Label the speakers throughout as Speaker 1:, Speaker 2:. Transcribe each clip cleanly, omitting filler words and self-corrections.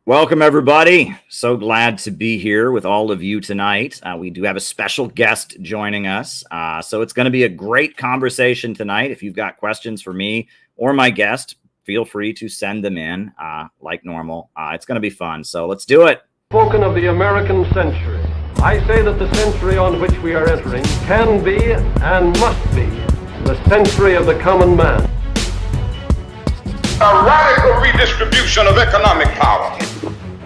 Speaker 1: Welcome, everybody. So glad to be here with all of you tonight. We do have a special guest joining us. So it's going to be a great conversation tonight. If you've got questions for me or my guest, feel free to send them in like normal. It's going to be fun. So let's do it.
Speaker 2: Spoken of the American century. I say that the century on which we are entering can be and must be the century of the common man.
Speaker 3: A radical redistribution of economic power.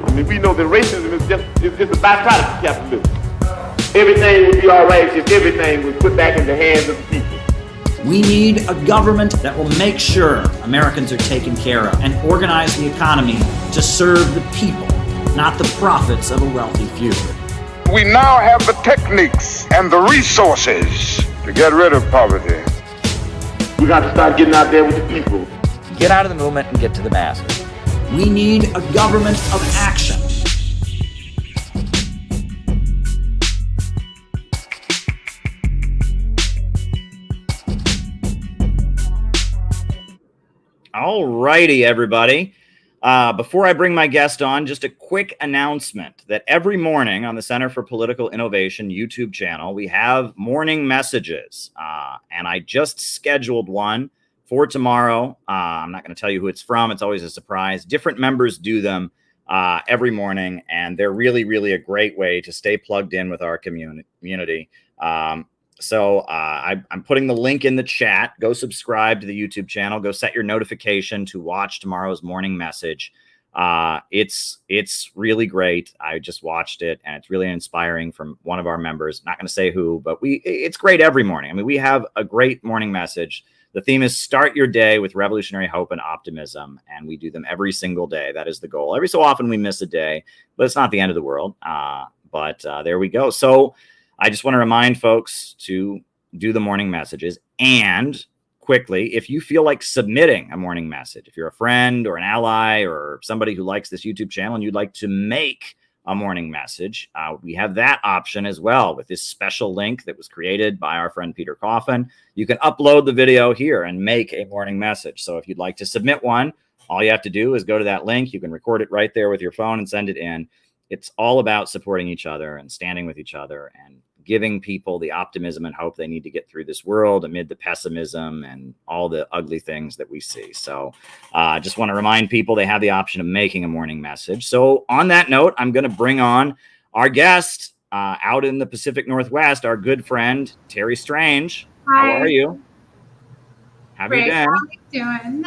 Speaker 4: I mean, we know that racism is just a byproduct of capitalism. Everything would be all right if everything was put back in the hands of the people.
Speaker 5: We need a government that will make sure Americans are taken care of and organize the economy to serve the people, not the profits of a wealthy few.
Speaker 3: We now have the techniques and the resources to get rid of poverty.
Speaker 4: We got to start getting out there with the people.
Speaker 6: Get out of the movement and get to the masses.
Speaker 5: We need a government of action.
Speaker 1: All righty, everybody. Before I bring my guest on, just a quick announcement that every morning on the Center for Political Innovation YouTube channel, we have morning messages. And I just scheduled one for tomorrow. I'm not going to tell you who it's from. It's always a surprise. Different members do them every morning, and they're really, really a great way to stay plugged in with our community. So I'm putting the link in the chat. Go subscribe to the YouTube channel. Go set your notification to watch tomorrow's morning message. It's really great. I just watched it, and it's really inspiring from one of our members. Not going to say who, but it's great every morning. I mean, we have a great morning message. The theme is start your day with revolutionary hope and optimism, and we do them every single day. That is the goal. Every so often we miss a day, but it's not the end of the world. But there we go. So I just want to remind folks to do the morning messages. And quickly, if you feel like submitting a morning message, if you're a friend or an ally or somebody who likes this YouTube channel and you'd like to make a morning message, we have that option as well with this special link that was created by our friend Peter Coffin. You can upload the video here and make a morning message. So if you'd like to submit one, all you have to do is go to that link. You can record it right there with your phone and send it in. It's all about supporting each other and standing with each other and giving people the optimism and hope they need to get through this world amid the pessimism and all the ugly things that we see. So I just want to remind people they have the option of making a morning message. So on that note, I'm going to bring on our guest out in the Pacific Northwest, our good friend, Terri Strange.
Speaker 7: Hi.
Speaker 1: How are you? How have you been?
Speaker 7: How are you doing?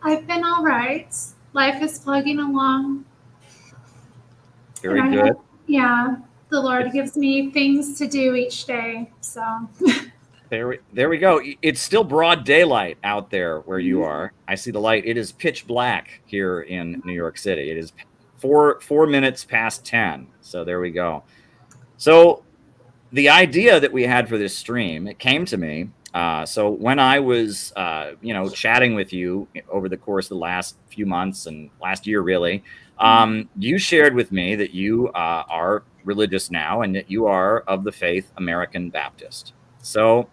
Speaker 7: I've been all right. Life is plugging along.
Speaker 1: Very good.
Speaker 7: Yeah. The Lord gives me things to do each day. So
Speaker 1: there we go. It's still broad daylight out there where you are. I see the light. It is pitch black here in New York City. It is 4 minutes past 10. So there we go. So the idea that we had for this stream, it came to me. So when I was, chatting with you over the course of the last few months and last year, really, you shared with me that you are religious now and that you are of the faith American Baptist. So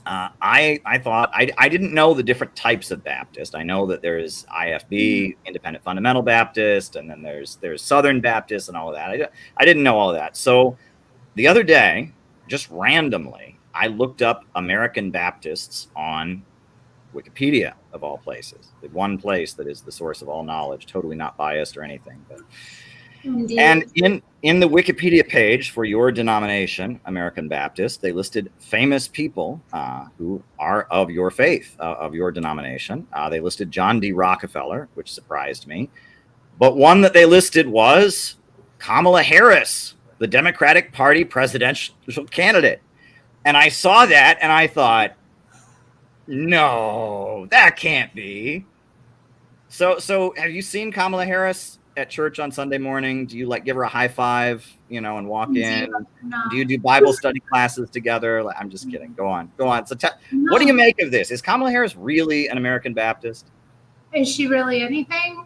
Speaker 1: I thought I didn't know the different types of Baptist. I know that there's IFB, Independent Fundamental Baptist, and then there's Southern Baptist and all of that. I didn't know all of that. So the other day, just randomly, I looked up American Baptists on Wikipedia, of all places. The one place that is the source of all knowledge, totally not biased or anything. But
Speaker 7: indeed.
Speaker 1: And in the Wikipedia page for your denomination, American Baptist, they listed famous people who are of your faith, of your denomination. They listed John D. Rockefeller, which surprised me. But one that they listed was Kamala Harris, the Democratic Party presidential candidate. And I saw that and I thought, no, that can't be. So have you seen Kamala Harris at church on Sunday morning? Do you give her a high five, and walk in?
Speaker 7: No.
Speaker 1: Do you do Bible study classes together? I'm just kidding. Go on. So
Speaker 7: No.
Speaker 1: What do you make of this? Is Kamala Harris really an American Baptist?
Speaker 7: Is she really anything?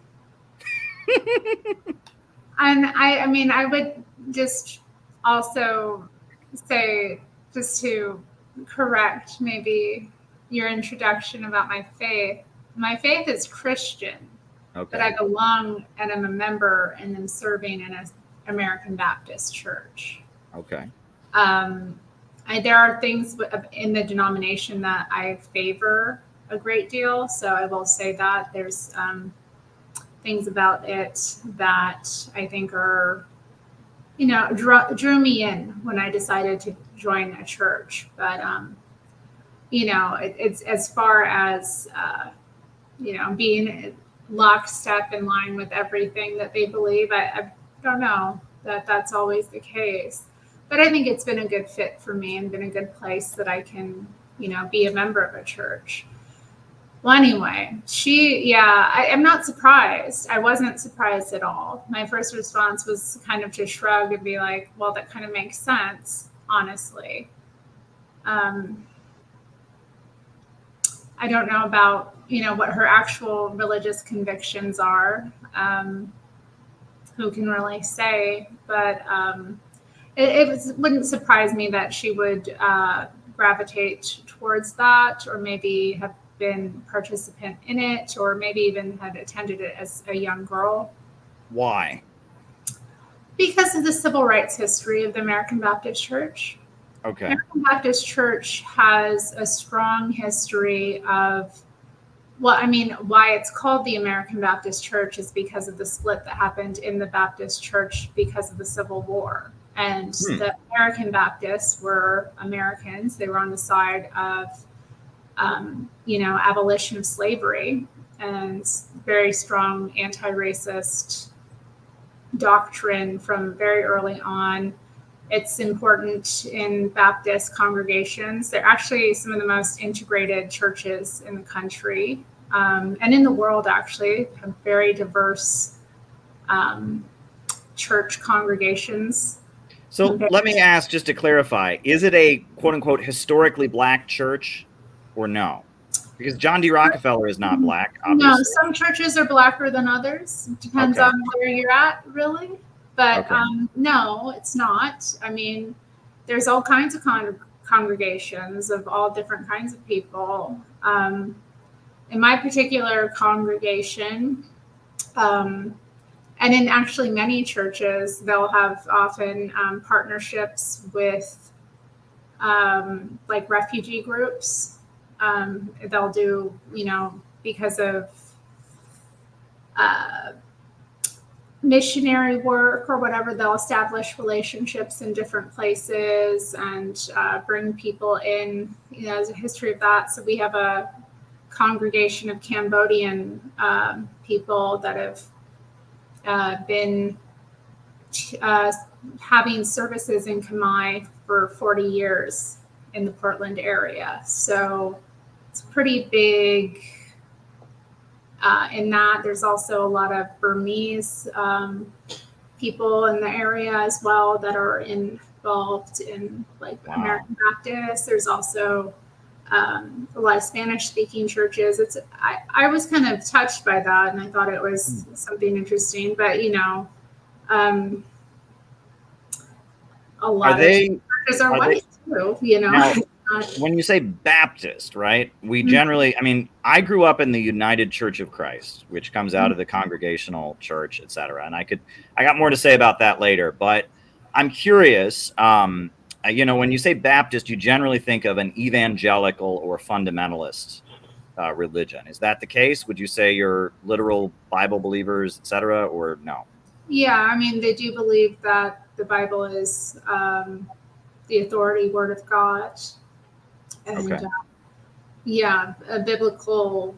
Speaker 7: And I would just also say, just to correct maybe your introduction about my faith is Christian. but I belong and I'm a member and am serving in an American Baptist church.
Speaker 1: Okay.
Speaker 7: There are things in the denomination that I favor a great deal. So I will say that there's things about it that I think are, drew me in when I decided to join a church. But, it's as far as, being lockstep in line with everything that they believe. I don't know that that's always the case. But I think it's been a good fit for me and been a good place that I can, be a member of a church. Well, anyway, I'm not surprised. I wasn't surprised at all. My first response was kind of to shrug and be like, well, that kind of makes sense, honestly. I don't know about, what her actual religious convictions are. Who can really say? But it wouldn't surprise me that she would gravitate towards that, or maybe have been participant in it, or maybe even had attended it as a young girl.
Speaker 1: Why?
Speaker 7: Because of the civil rights history of the American Baptist Church.
Speaker 1: Okay.
Speaker 7: American Baptist Church has a strong history of, why it's called the American Baptist Church is because of the split that happened in the Baptist Church because of the Civil War. And the American Baptists were Americans. They were on the side of, abolition of slavery and very strong anti-racist doctrine from very early on. It's important in Baptist congregations. They're actually some of the most integrated churches in the country and in the world, actually, have very diverse church congregations.
Speaker 1: So let me ask, just to clarify, is it a quote unquote historically black church or no? Because John D. Rockefeller is not black, obviously.
Speaker 7: No, some churches are blacker than others. It depends on where you're at, really. But no, it's not. I mean, there's all kinds of congregations of all different kinds of people. In my particular congregation, and in actually many churches, they'll have often partnerships with like refugee groups. They'll do, because of missionary work or whatever, they'll establish relationships in different places and bring people in. There's a history of that. So we have a congregation of Cambodian people that have been having services in Khmer for 40 years in the Portland area. So it's pretty big in that. There's also a lot of Burmese people in the area as well that are involved in American Baptist. There's also a lot of Spanish-speaking churches. I was kind of touched by that, and I thought it was something interesting. But a lot of churches are white too.
Speaker 1: Now, when you say Baptist, right? We generally, I grew up in the United Church of Christ, which comes out of the Congregational Church, etc. And I got more to say about that later. But I'm curious. When you say Baptist, you generally think of an evangelical or fundamentalist religion. Is that the case? Would you say you're literal Bible believers, etc., or no?
Speaker 7: Yeah, they do believe that the Bible is the authority word of God. And a biblical,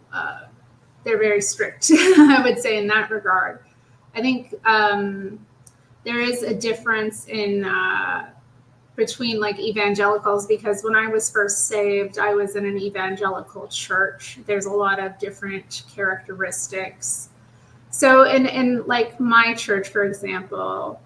Speaker 7: they're very strict, I would say, in that regard. I think there is a difference in between evangelicals, because when I was first saved, I was in an evangelical church. There's a lot of different characteristics. So in my church, for example,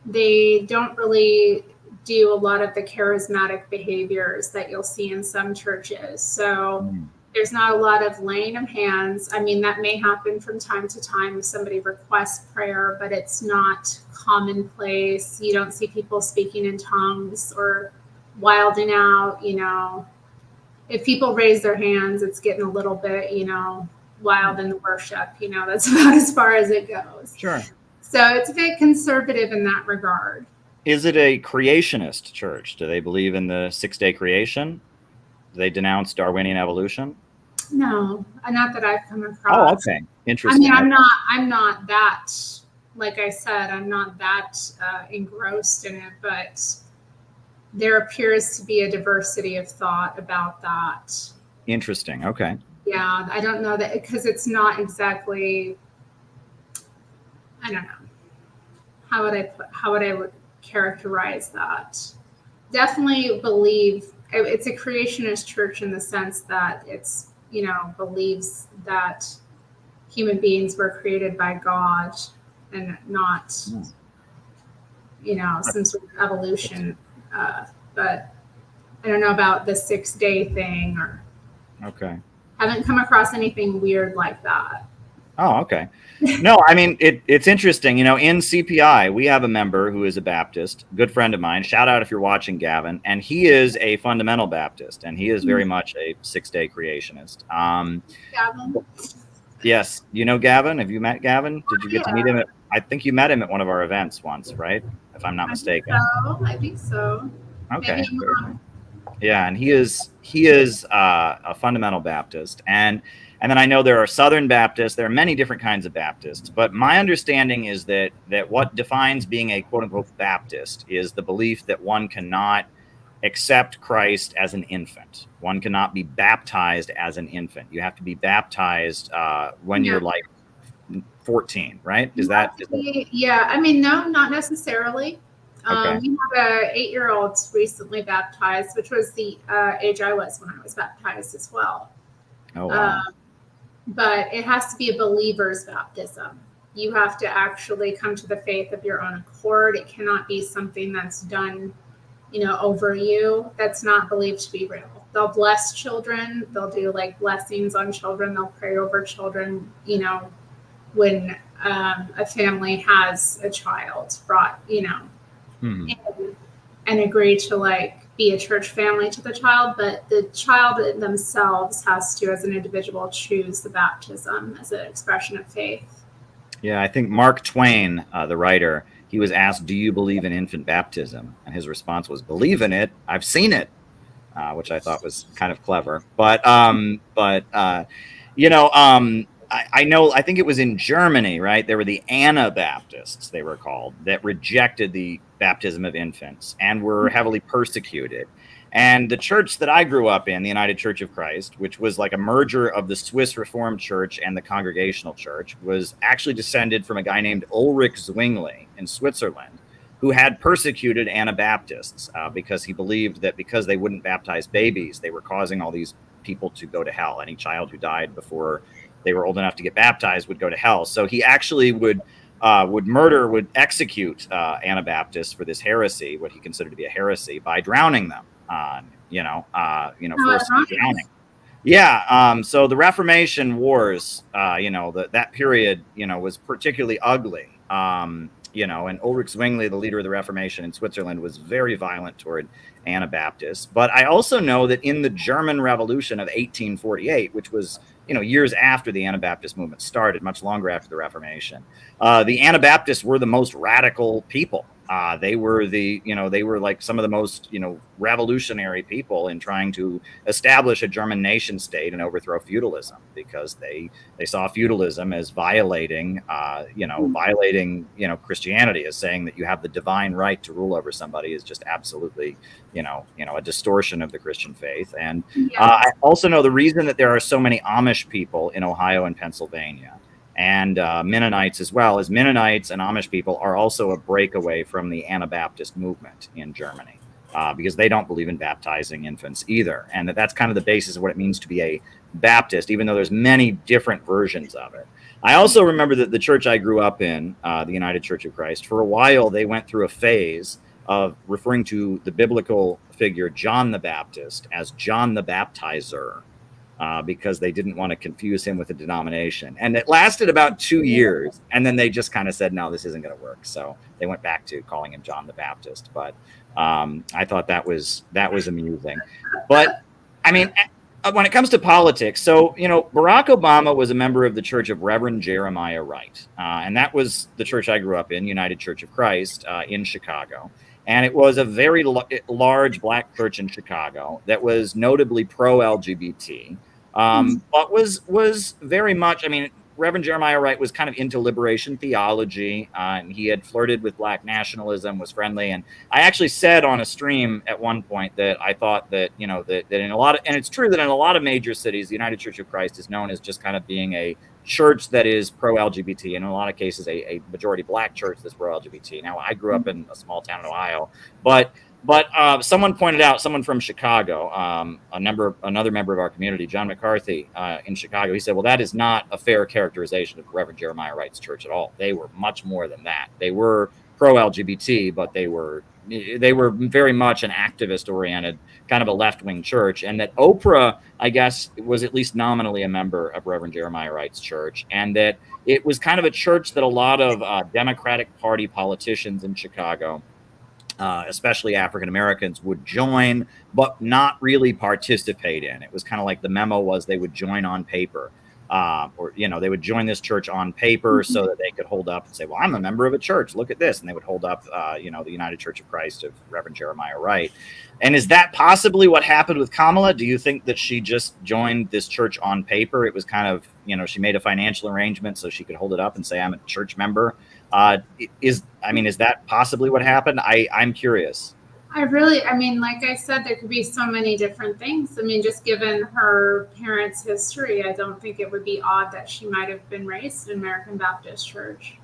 Speaker 7: they don't really do a lot of the charismatic behaviors that you'll see in some churches. So there's not a lot of laying of hands. That may happen from time to time if somebody requests prayer, but it's not commonplace. You don't see people speaking in tongues or wilding out. If people raise their hands, it's getting a little bit, wild in the worship. That's about as far as it goes.
Speaker 1: Sure.
Speaker 7: So it's a bit conservative in that regard.
Speaker 1: Is it a creationist church? Do they believe in the 6-day creation? Do they denounce Darwinian evolution?
Speaker 7: No, not that I've come across.
Speaker 1: Oh, okay. Interesting.
Speaker 7: I'm not that, like I said, I'm not that engrossed in it, but there appears to be a diversity of thought about that.
Speaker 1: Interesting. Okay.
Speaker 7: Yeah, I don't know that, because it's not exactly, I don't know. How would I characterize that? Definitely believe it's a creationist church in the sense that it's, believes that human beings were created by God and not, some sort of evolution. But I don't know about the 6-day thing, or
Speaker 1: Okay.
Speaker 7: haven't come across anything weird like that.
Speaker 1: Oh, okay. No, I mean, it's interesting. In CPI, we have a member who is a Baptist, good friend of mine. Shout out if you're watching, Gavin. And he is a fundamental Baptist, and he is very much a 6-day creationist.
Speaker 7: Gavin?
Speaker 1: Yes. Gavin? Have you met Gavin? Did you get to meet him? I think you met him at one of our events once, right? If I'm not mistaken.
Speaker 7: I think so.
Speaker 1: Okay.
Speaker 7: Maybe not.
Speaker 1: Yeah, and he is a fundamental Baptist, and then I know there are Southern Baptists. There are many different kinds of Baptists, but my understanding is that what defines being a quote unquote Baptist is the belief that one cannot accept Christ as an infant. One cannot be baptized as an infant. You have to be baptized when you're like 14, right? Is that?
Speaker 7: Yeah, I mean, no, not necessarily.
Speaker 1: Okay.
Speaker 7: We have a 8-year-old recently baptized, which was the age I was when I was baptized as well.
Speaker 1: Oh, wow.
Speaker 7: But it has to be a believer's baptism. You have to actually come to the faith of your own accord. It cannot be something that's done, over you. That's not believed to be real. They'll bless children. They'll do like blessings on children. They'll pray over children, when a family has a child brought, and agree to be a church family to the child, but the child themselves has to, as an individual, choose the baptism as an expression of faith.
Speaker 1: Yeah, I think Mark Twain, the writer, he was asked, "Do you believe in infant baptism?" And his response was, "Believe in it. I've seen it," which I thought was kind of clever. I know, I think it was in Germany, right? There were the Anabaptists, they were called, that rejected the baptism of infants and were heavily persecuted. And the church that I grew up in, the United Church of Christ, which was like a merger of the Swiss Reformed Church and the Congregational Church, was actually descended from a guy named Ulrich Zwingli in Switzerland, who had persecuted Anabaptists because he believed that because they wouldn't baptize babies, they were causing all these people to go to hell. Any child who died before they were old enough to get baptized would go to hell. So he actually would execute Anabaptists for this heresy, what he considered to be a heresy, by drowning them. Forced drowning. Yeah. So the Reformation Wars, that period, was particularly ugly. And Ulrich Zwingli, the leader of the Reformation in Switzerland, was very violent toward Anabaptists. But I also know that in the German Revolution of 1848, which was years after the Anabaptist movement started, much longer after the Reformation, the Anabaptists were the most radical people. They were like some of the most, revolutionary people in trying to establish a German nation state and overthrow feudalism, because they saw feudalism as violating Christianity, as saying that you have the divine right to rule over somebody is just absolutely, a distortion of the Christian faith. And I also know the reason that there are so many Amish people in Ohio and Pennsylvania, and Mennonites as well, as Mennonites and Amish people are also a breakaway from the Anabaptist movement in Germany, because they don't believe in baptizing infants either. And that's kind of the basis of what it means to be a Baptist, even though there's many different versions of it. I also remember that the church I grew up in, the United Church of Christ, for a while they went through a phase of referring to the biblical figure John the Baptist as John the Baptizer, because they didn't want to confuse him with a denomination. And it lasted about 2 years, and then they just kind of said, no, this isn't going to work. So they went back to calling him John the Baptist. But I thought that was amusing. But I mean, when it comes to politics, so, Barack Obama was a member of the Church of Reverend Jeremiah Wright. And that was the church I grew up in, United Church of Christ, in Chicago. And it was a very large black church in Chicago that was notably pro-LGBT, but was very much, Reverend Jeremiah Wright was kind of into liberation theology, and he had flirted with black nationalism, was friendly. And I actually said on a stream at one point that I thought that, that in a lot of, and it's true that in a lot of major cities, the United Church of Christ is known as just kind of being a church that is pro-LGBT, and in a lot of cases, a majority black church that's pro-LGBT. Now, I grew up in a small town in Ohio, but someone pointed out, someone from Chicago, another member of our community, John McCarthy, in Chicago, he said, well, that is not a fair characterization of Reverend Jeremiah Wright's church at all. They were much more than that. They were pro-LGBT, but they were very much an activist-oriented, kind of a left-wing church, and that Oprah, I guess, was at least nominally a member of Reverend Jeremiah Wright's church, and that it was kind of a church that a lot of Democratic Party politicians in Chicago, especially African Americans, would join, but not really participate in. It was kind of like the memo was they would join on paper, or they would join this church on paper so that they could hold up and say, well, I'm a member of a church, look at this, and they would hold up the United Church of Christ of Reverend Jeremiah Wright. And is that possibly what happened with Kamala? Do you think that she just joined this church on paper? It was kind of, she made a financial arrangement so she could hold it up and say, I'm a church member. Is that possibly what happened? I'm curious.
Speaker 7: Like I said, there could be so many different things. Just given her parents' history, I don't think it would be odd that she might have been raised in American Baptist Church.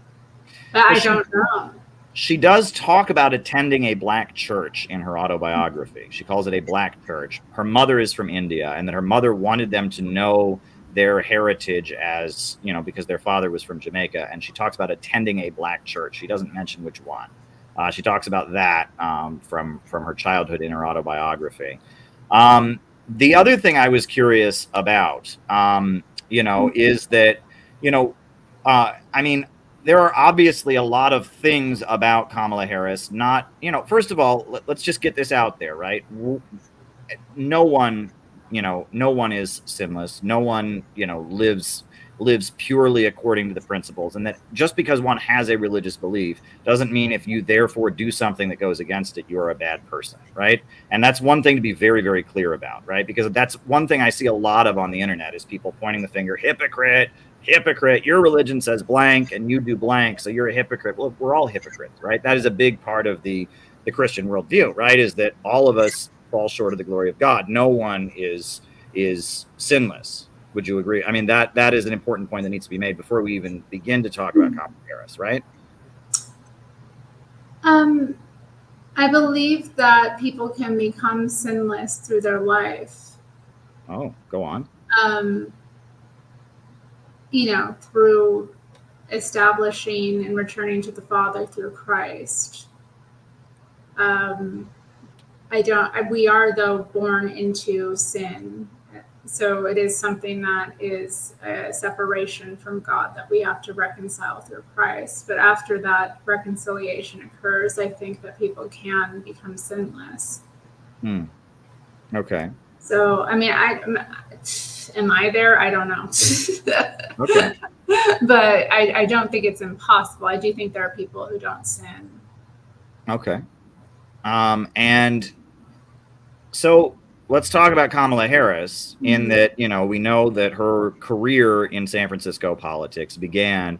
Speaker 7: But I don't know.
Speaker 1: She does talk about attending a black church in her autobiography. She calls it a black church. Her mother is from India, and that her mother wanted them to know their heritage as, because their father was from Jamaica. And she talks about attending a black church. She doesn't mention which one. She talks about that from her childhood in her autobiography. The other thing I was curious about, is that, there are obviously a lot of things about Kamala Harris. Not, first of all, let's just get this out there, right? No one is sinless. No one, lives purely according to the principles, and that just because one has a religious belief doesn't mean if you therefore do something that goes against it, you're a bad person, right? And that's one thing to be very, very clear about, right? Because that's one thing I see a lot of on the internet is people pointing the finger, hypocrite, your religion says blank and you do blank, so you're a hypocrite. Well, we're all hypocrites, right? That is a big part of the Christian worldview, right? Is that all of us fall short of the glory of God. No one is sinless. Would you agree? That is an important point that needs to be made before we even begin to talk about Kamala Harris, right?
Speaker 7: I believe that people can become sinless through their life.
Speaker 1: Oh, go on.
Speaker 7: Through establishing and returning to the Father through Christ. We are, though, born into sin. So it is something that is a separation from God that we have to reconcile through Christ. But after that reconciliation occurs, I think that people can become sinless.
Speaker 1: Okay.
Speaker 7: So, am I there? I don't know.
Speaker 1: Okay.
Speaker 7: But I don't think it's impossible. I do think there are people who don't sin.
Speaker 1: Okay. And so let's talk about Kamala Harris in that, we know that her career in San Francisco politics began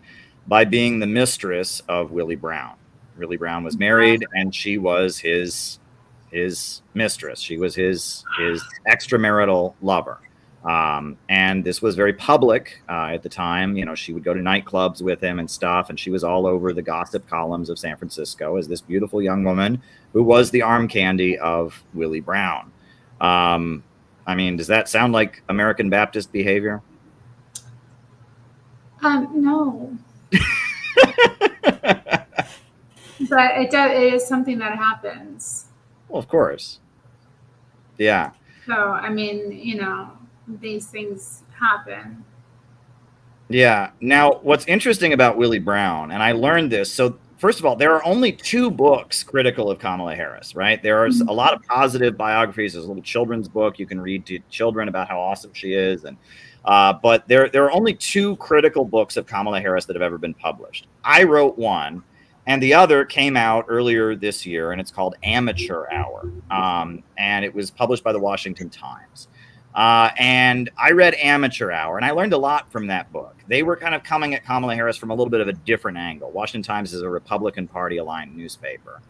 Speaker 1: by being the mistress of Willie Brown. Willie Brown was married and she was his mistress. She was his extramarital lover. And this was very public at the time. She would go to nightclubs with him and stuff, and she was all over the gossip columns of San Francisco as this beautiful young woman who was the arm candy of Willie Brown. Does that sound like American Baptist behavior?
Speaker 7: No. But it is something that happens.
Speaker 1: Well, of course. Yeah.
Speaker 7: So, these things happen.
Speaker 1: Yeah. Now, what's interesting about Willie Brown, and I learned this, so first of all, there are only 2 books critical of Kamala Harris, right? There are a lot of positive biographies. There's a little children's book you can read to children about how awesome she is. And but there are only 2 critical books of Kamala Harris that have ever been published. I wrote one, and the other came out earlier this year, and it's called Amateur Hour. And it was published by the Washington Times. And I read Amateur Hour, and I learned a lot from that book. They were kind of coming at Kamala Harris from a little bit of a different angle. Washington Times is a Republican Party aligned newspaper.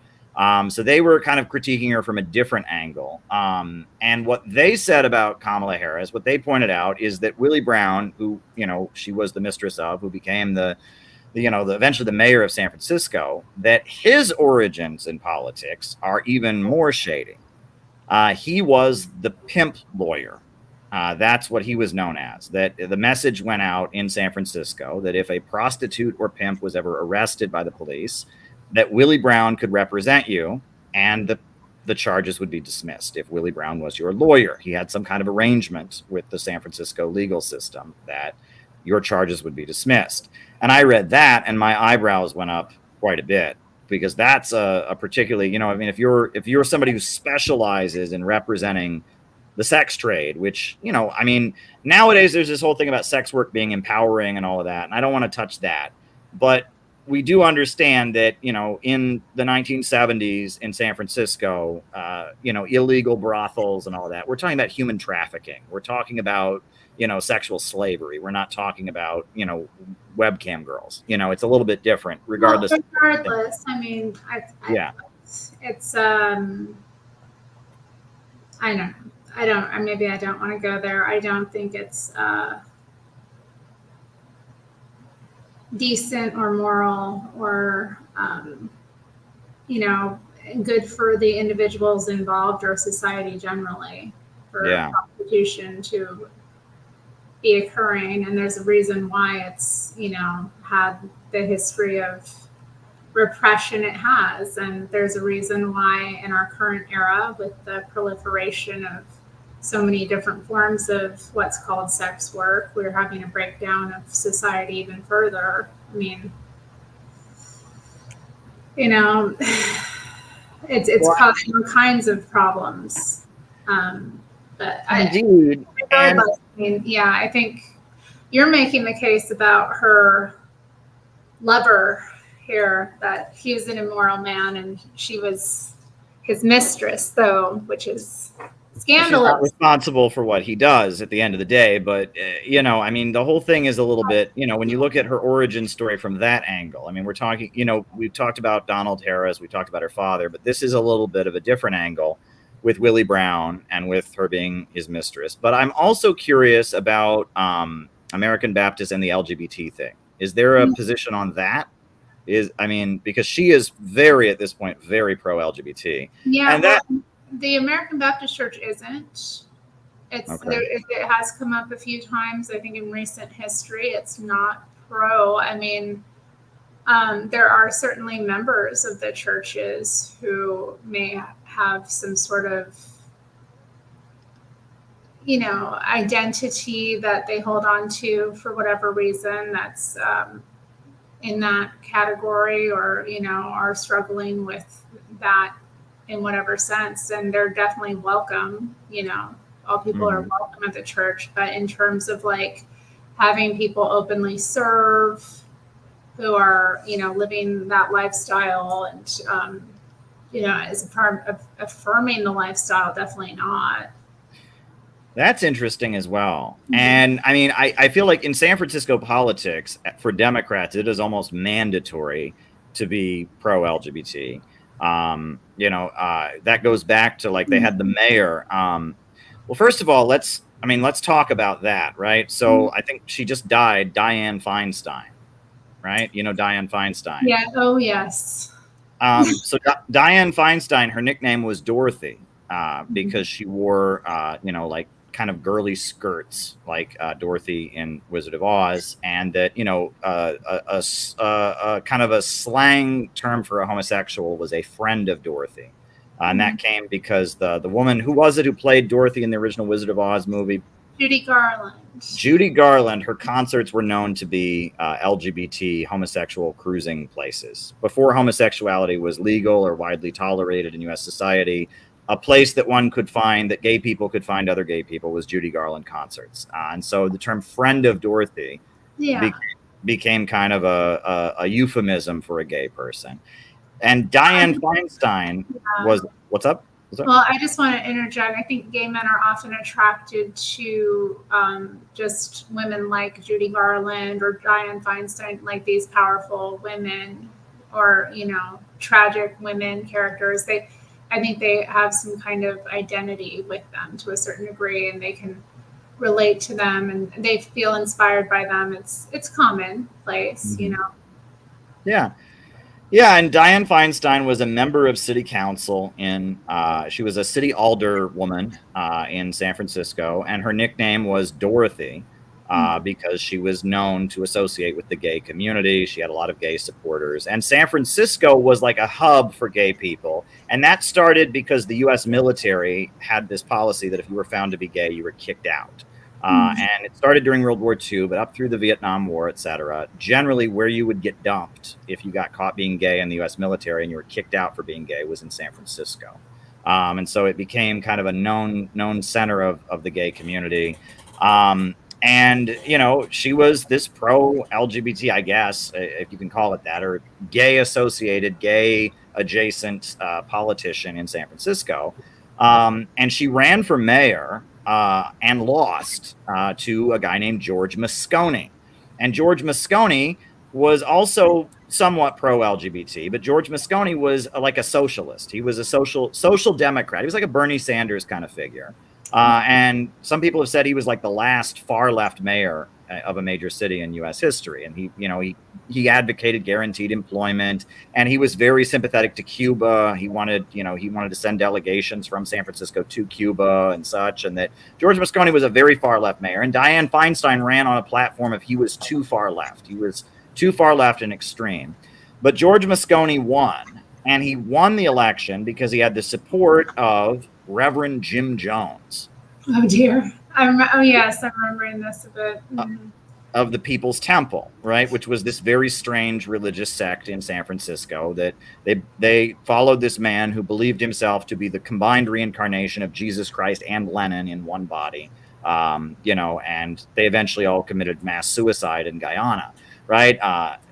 Speaker 1: So they were kind of critiquing her from a different angle. And what they said about Kamala Harris, what they pointed out is that Willie Brown, who, she was the mistress of, who became eventually the mayor of San Francisco, that his origins in politics are even more shady. He was the pimp lawyer. That's what he was known as. That the message went out in San Francisco that if a prostitute or pimp was ever arrested by the police, that Willie Brown could represent you and the charges would be dismissed if Willie Brown was your lawyer. He had some kind of arrangement with the San Francisco legal system that your charges would be dismissed. And I read that and my eyebrows went up quite a bit, because that's a particularly, if you're somebody who specializes in representing the sex trade, which, nowadays there's this whole thing about sex work being empowering and all of that. And I don't want to touch that, but we do understand that, in the 1970s in San Francisco, illegal brothels and all of that, we're talking about human trafficking. We're talking about, sexual slavery. We're not talking about, webcam girls. It's a little bit different regardless.
Speaker 7: Well, regardless, it's, I don't, maybe I don't want to go there. I don't think it's decent or moral or, good for the individuals involved or society generally for prostitution to be occurring. And there's a reason why it's, had the history of repression it has. And there's a reason why in our current era, with the proliferation of so many different forms of what's called sex work, we're having a breakdown of society even further. I mean, it's causing all kinds of problems. But
Speaker 1: indeed.
Speaker 7: I think you're making the case about her lover here, that he was an immoral man and she was his mistress, though, which is scandalous.
Speaker 1: She's not responsible for what he does at the end of the day, but the whole thing is a little bit, when you look at her origin story from that angle. We're talking, we've talked about Donald Harris, we talked about her father, but this is a little bit of a different angle with Willie Brown and with her being his mistress. But I'm also curious about American Baptists and the LGBT thing. Is there a position on that? Because she is at this point, very pro-LGBT.
Speaker 7: Yeah, and the American Baptist Church isn't. It has come up a few times, I think, in recent history. It's not pro. There are certainly members of the churches who may have some sort of, identity that they hold on to for whatever reason that's in that category, or, are struggling with that in whatever sense. And they're definitely welcome, all people are welcome at the church. But in terms of having people openly serve who are, living that lifestyle and, as a part of affirming the lifestyle, definitely not.
Speaker 1: That's interesting as well. And I feel like in San Francisco politics for Democrats, it is almost mandatory to be pro-LGBT. That goes back to they had the mayor. Well, first of all, let's talk about that, right? So I think she just died, Dianne Feinstein, right? Dianne Feinstein.
Speaker 7: Yeah. Oh, yes.
Speaker 1: So Dianne Feinstein, her nickname was Dorothy because she wore, kind of girly skirts like Dorothy in Wizard of Oz, and that a kind of a slang term for a homosexual was a friend of Dorothy, and that came because the woman who played Dorothy in the original Wizard of Oz movie
Speaker 7: Judy Garland.
Speaker 1: Judy Garland, her concerts were known to be LGBT homosexual cruising places. Before homosexuality was legal or widely tolerated in U.S. society, a place that one could find, that gay people could find other gay people, was Judy Garland concerts. And so the term friend of Dorothy became kind of a euphemism for a gay person. And Dianne Feinstein was, what's up?
Speaker 7: Well, I just want to interject. I think gay men are often attracted to just women like Judy Garland or Dianne Feinstein, like these powerful women, or tragic women characters. I think they have some kind of identity with them to a certain degree, and they can relate to them, and they feel inspired by them. It's commonplace,
Speaker 1: Yeah. Yeah, and Dianne Feinstein was a member of city council she was a city alderwoman in San Francisco, and her nickname was Dorothy because she was known to associate with the gay community. She had a lot of gay supporters, and San Francisco was like a hub for gay people. And that started because the U.S. military had this policy that if you were found to be gay, you were kicked out. And it started during World War II, but up through the Vietnam War, etc. Generally, where you would get dumped if you got caught being gay in the U.S. military and you were kicked out for being gay was in San Francisco. And so it became kind of a known center of the gay community. And, she was this pro-LGBT, I guess, if you can call it that, or gay-associated, gay-adjacent politician in San Francisco. And she ran for mayor and lost to a guy named George Moscone. And George Moscone was also somewhat pro-LGBT, but George Moscone was like a socialist. He was a social democrat. He was like a Bernie Sanders kind of figure. And some people have said he was like the last far-left mayor of a major city in U.S. history. And he advocated guaranteed employment, and he was very sympathetic to Cuba. He wanted to send delegations from San Francisco to Cuba and such. And that George Moscone was a very far-left mayor. And Dianne Feinstein ran on a platform of he was too far left. He was too far left and extreme. But George Moscone won, and he won the election because he had the support of Reverend Jim Jones.
Speaker 7: Oh dear. Yes, I'm remembering this a bit.
Speaker 1: Of the People's Temple, right? Which was this very strange religious sect in San Francisco that they followed this man who believed himself to be the combined reincarnation of Jesus Christ and Lenin in one body. And they eventually all committed mass suicide in Guyana, right?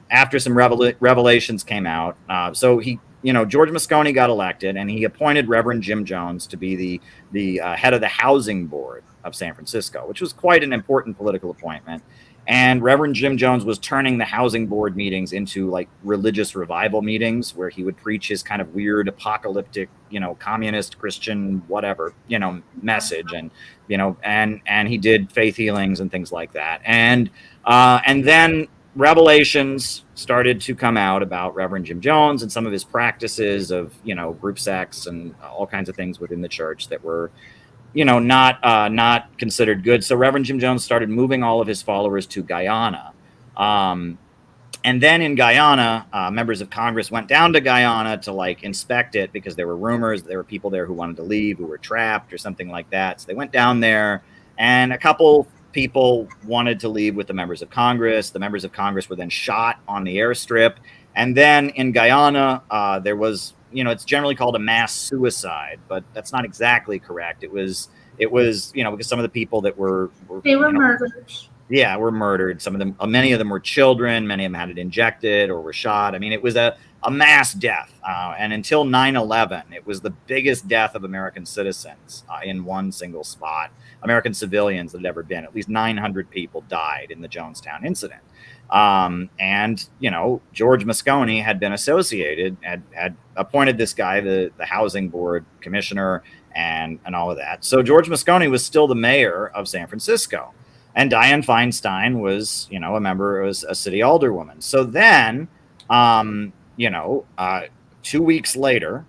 Speaker 1: After some revelations came out. So George Moscone got elected, and he appointed Reverend Jim Jones to be the head of the housing board of San Francisco, which was quite an important political appointment. And Reverend Jim Jones was turning the housing board meetings into like religious revival meetings where he would preach his kind of weird apocalyptic, communist Christian, whatever, message. And, and he did faith healings and things like that. And then revelations started to come out about Reverend Jim Jones and some of his practices of, group sex and all kinds of things within the church that were, not considered good. So Reverend Jim Jones started moving all of his followers to Guyana. And then in Guyana, members of Congress went down to Guyana to inspect it because there were rumors that there were people there who wanted to leave, who were trapped or something like that. So they went down there, and a couple people wanted to leave with the members of Congress. The members of Congress were then shot on the airstrip. And then in Guyana, there was, it's generally called a mass suicide, but that's not exactly correct. It was, because some of the people that were
Speaker 7: murdered.
Speaker 1: Yeah, were murdered. Some of them, many of them were children. Many of them had it injected or were shot. I mean, it was a mass death. And until 9/11, it was the biggest death of American citizens in one single spot. American civilians that had ever been. At least 900 people died in the Jonestown incident. And George Moscone had been associated, had appointed this guy, the housing board commissioner, and all of that. So George Moscone was still the mayor of San Francisco. And Dianne Feinstein was, a member, was a city alderwoman. So then, 2 weeks later,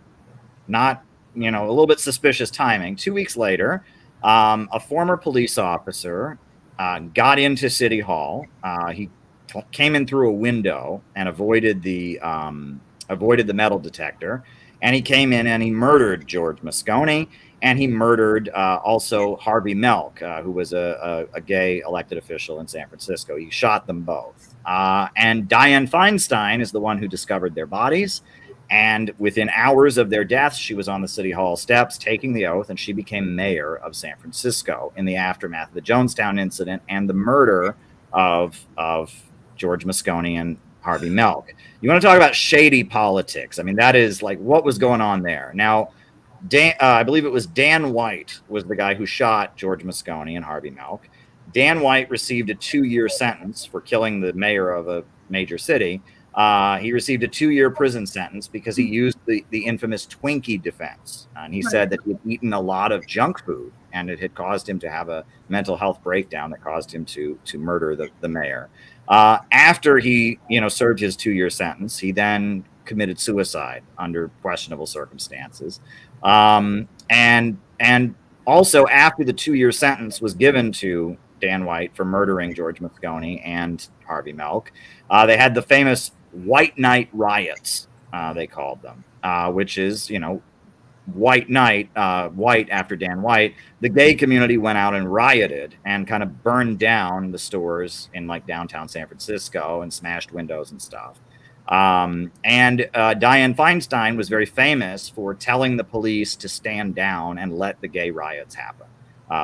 Speaker 1: not, a little bit suspicious timing, 2 weeks later, a former police officer got into City Hall. He came in through a window and avoided the metal detector. And he came in and he murdered George Moscone. and he murdered also Harvey Milk, who was a gay elected official in San Francisco. He shot them both. And Dianne Feinstein is the one who discovered their bodies. And within hours of their deaths, she was on the City Hall steps taking the oath, and she became mayor of San Francisco in the aftermath of the Jonestown incident and the murder of George Moscone and Harvey Milk. You want to talk about shady politics? I mean, that is like what was going on there. Now, I believe it was Dan White was the guy who shot George Moscone and Harvey Milk. Dan White received a 2-year sentence for killing the mayor of a major city. He received a 2-year prison sentence because he used the infamous Twinkie defense. And he said that he had eaten a lot of junk food and it had caused him to have a mental health breakdown that caused him to murder the mayor. After he, served his 2-year sentence, he then committed suicide under questionable circumstances. And also after the 2-year sentence was given to Dan White for murdering George Moscone and Harvey Milk, they had the famous White Night riots, they called them, which is, White Night, White after Dan White. The gay community went out and rioted and kind of burned down the stores in like downtown San Francisco and smashed windows and stuff. And Dianne Feinstein was very famous for telling the police to stand down and let the gay riots happen.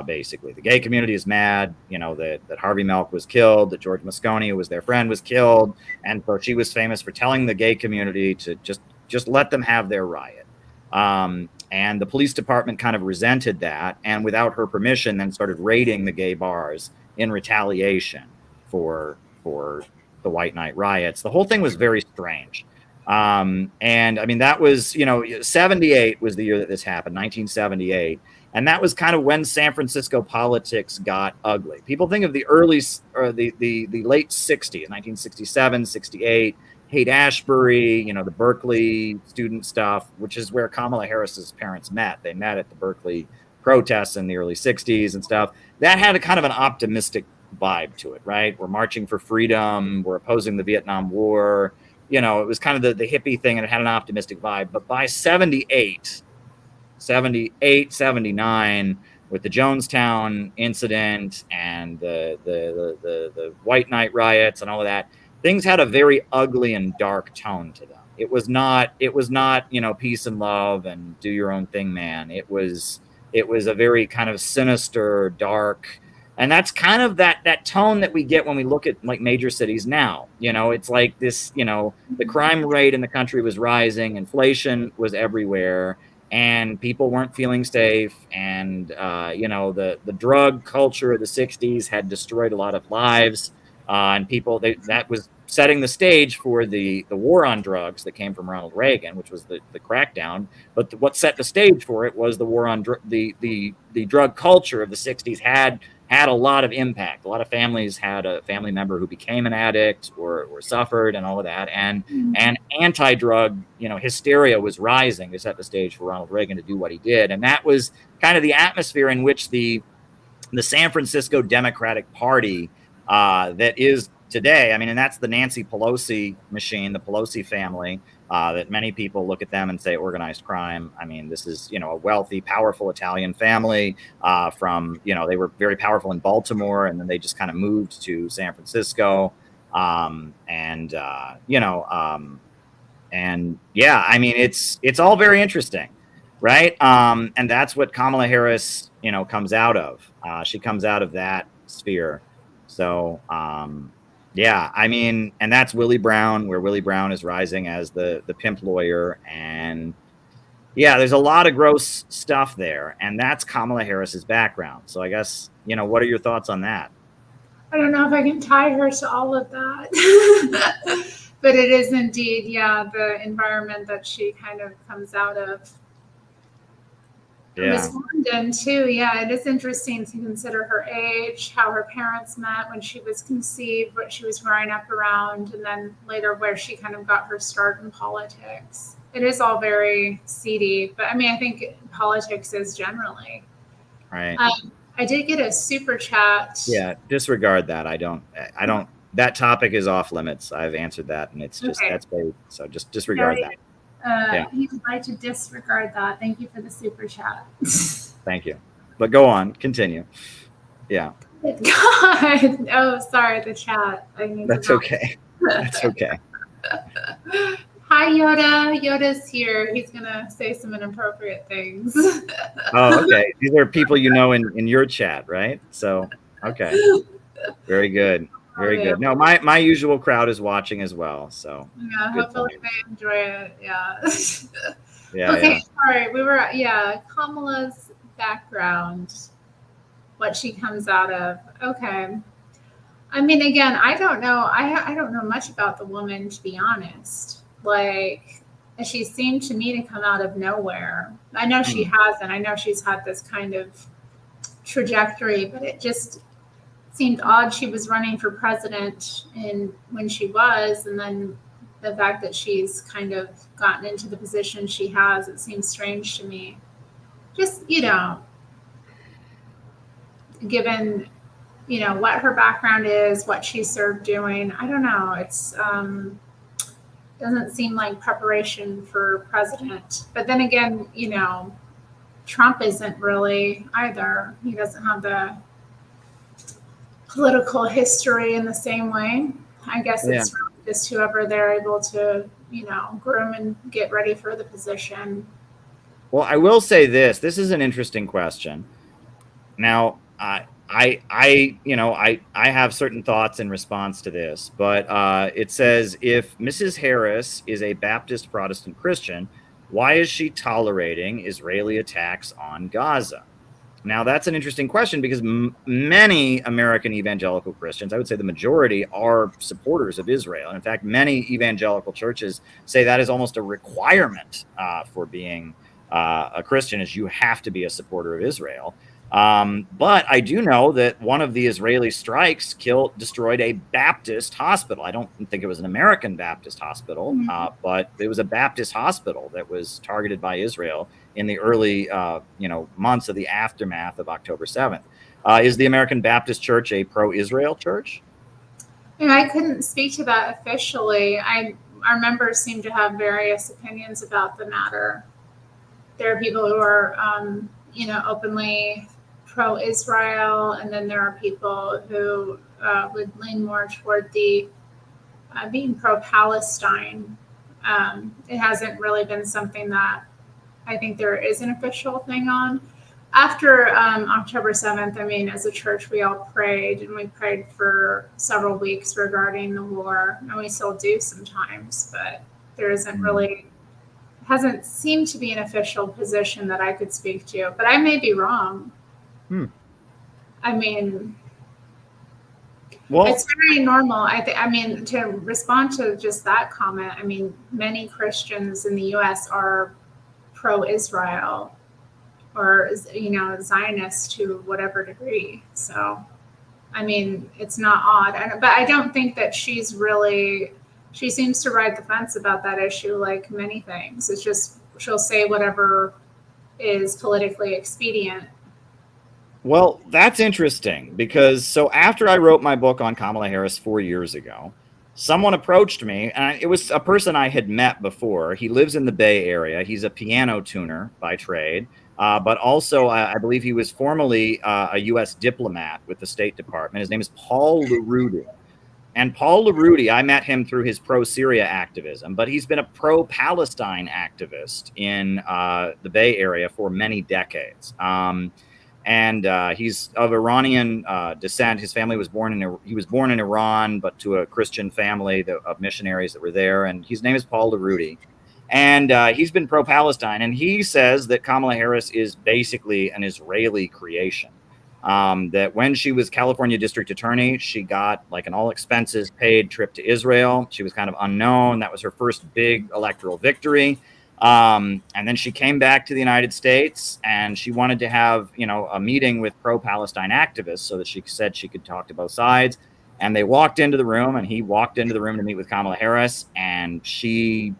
Speaker 1: Basically, the gay community is mad, that Harvey Milk was killed, that George Moscone, who was their friend, was killed. And so she was famous for telling the gay community to just let them have their riot. And the police department kind of resented that, and without her permission, then started raiding the gay bars in retaliation for the White Night riots. The whole thing was very strange. And I mean, that was, 78 was the year that this happened, 1978. And that was kind of when San Francisco politics got ugly. People think of the early or the late 60s, 1967, 68, Haight-Ashbury, the Berkeley student stuff, which is where Kamala Harris's parents met. They met at the Berkeley protests in the early 60s and stuff. That had a kind of an optimistic vibe to it, right? We're marching for freedom. We're opposing the Vietnam War. It was kind of the hippie thing, and it had an optimistic vibe. But by 78, 79, with the Jonestown incident and the White Night riots and all of that, things had a very ugly and dark tone to them. It was not, peace and love and do your own thing, man. It was a very kind of sinister, dark, and that's kind of that tone that we get when we look at like major cities now. It's like this, the crime rate in the country was rising, inflation was everywhere, and people weren't feeling safe. And, the drug culture of the 60s had destroyed a lot of lives. And people, that was setting the stage for the war on drugs that came from Ronald Reagan, which was the crackdown. But what set the stage for it was the war on the drug culture of the 60s had a lot of impact. A lot of families had a family member who became an addict or suffered and all of that. And anti-drug, hysteria was rising to set the stage for Ronald Reagan to do what he did. And that was kind of the atmosphere in which the San Francisco Democratic Party that is today. I mean, and that's the Nancy Pelosi machine, the Pelosi family, that many people look at them and say organized crime. I mean, this is, a wealthy, powerful Italian family from, they were very powerful in Baltimore, and then they just kind of moved to San Francisco. And yeah, I mean, it's all very interesting, right? And that's what Kamala Harris, comes out of. She comes out of that sphere. So, yeah, I mean, and that's Willie Brown, where Willie Brown is rising as the pimp lawyer. And yeah, there's a lot of gross stuff there. And that's Kamala Harris's background. So I guess, what are your thoughts on that?
Speaker 7: I don't know if I can tie her to all of that. But it is indeed, the environment that she kind of comes out of.
Speaker 1: Yeah.
Speaker 7: Miss London too. Yeah, it is interesting to consider her age, how her parents met when she was conceived, what she was growing up around, and then later where she kind of got her start in politics. It is all very seedy, but I mean, I think politics is generally.
Speaker 1: Right.
Speaker 7: I did get a super chat.
Speaker 1: Yeah, disregard that. I don't. That topic is off limits. I've answered that, and it's just that's very. So just disregard that.
Speaker 7: He would like to disregard that. Thank you for the super chat.
Speaker 1: Thank you. But go on, continue. Yeah.
Speaker 7: God. Oh, sorry, the chat.
Speaker 1: That's okay. That's okay.
Speaker 7: Hi, Yoda. Yoda's here. He's going to say some inappropriate things.
Speaker 1: Oh, okay. These are people you know in your chat, right? So, okay. Very good. Very good. No, my usual crowd is watching as well. So
Speaker 7: yeah, hopefully they enjoy it. Yeah.
Speaker 1: Yeah.
Speaker 7: Okay,
Speaker 1: Yeah.
Speaker 7: sorry. We were Kamala's background, what she comes out of. Okay. I mean, again, I don't know. I don't know much about the woman, to be honest. Like, she seemed to me to come out of nowhere. I know she hasn't. I know she's had this kind of trajectory, but it just seemed odd. She was running for president when she was, and then the fact that she's kind of gotten into the position she has, it seems strange to me. Just, given, what her background is, what she served doing. I don't know. It's doesn't seem like preparation for president. But then again, Trump isn't really either. He doesn't have the political history in the same way. I guess it's really just whoever they're able to, groom and get ready for the position.
Speaker 1: Well, I will say this. This is an interesting question. Now, I have certain thoughts in response to this, but it says, if Mrs. Harris is a Baptist Protestant Christian, why is she tolerating Israeli attacks on Gaza? Now, that's an interesting question because many American evangelical Christians, I would say the majority, are supporters of Israel. And in fact, many evangelical churches say that is almost a requirement for being a Christian, is you have to be a supporter of Israel. But I do know that one of the Israeli strikes destroyed a Baptist hospital. I don't think it was an American Baptist hospital, but it was a Baptist hospital that was targeted by Israel in the early, months of the aftermath of October 7th. Is the American Baptist Church a pro-Israel church?
Speaker 7: I couldn't speak to that officially. Our members seem to have various opinions about the matter. There are people who are, openly pro-Israel, and then there are people who would lean more toward the being pro-Palestine. It hasn't really been something that I think there is an official thing on. After October 7th, as a church, we all prayed, and we prayed for several weeks regarding the war, and we still do sometimes, but there hasn't seemed to be an official position that I could speak to, but I may be wrong.
Speaker 1: Well,
Speaker 7: it's very normal. To respond to just that comment, many Christians in the U.S. are pro-Israel or, Zionist to whatever degree. So, it's not odd. But I don't think that she seems to ride the fence about that issue like many things. It's just she'll say whatever is politically expedient.
Speaker 1: Well, that's interesting because after I wrote my book on Kamala Harris 4 years ago, someone approached me, and it was a person I had met before. He lives in the Bay Area. He's a piano tuner by trade, but also I believe he was formerly a U.S. diplomat with the State Department. His name is Paul LaRudy. And Paul LaRudy, I met him through his pro-Syria activism, but he's been a pro-Palestine activist in the Bay Area for many decades. And he's of Iranian descent. His family was born in Iran, but to a Christian family of missionaries that were there. And his name is Paul LaRudy. And he's been pro-Palestine. And he says that Kamala Harris is basically an Israeli creation. That when she was California district attorney, she got like an all expenses paid trip to Israel. She was kind of unknown. That was her first big electoral victory. And then she came back to the United States, and she wanted to have, a meeting with pro-Palestine activists so that she said she could talk to both sides. And they walked into the room, and he walked into the room to meet with Kamala Harris, and she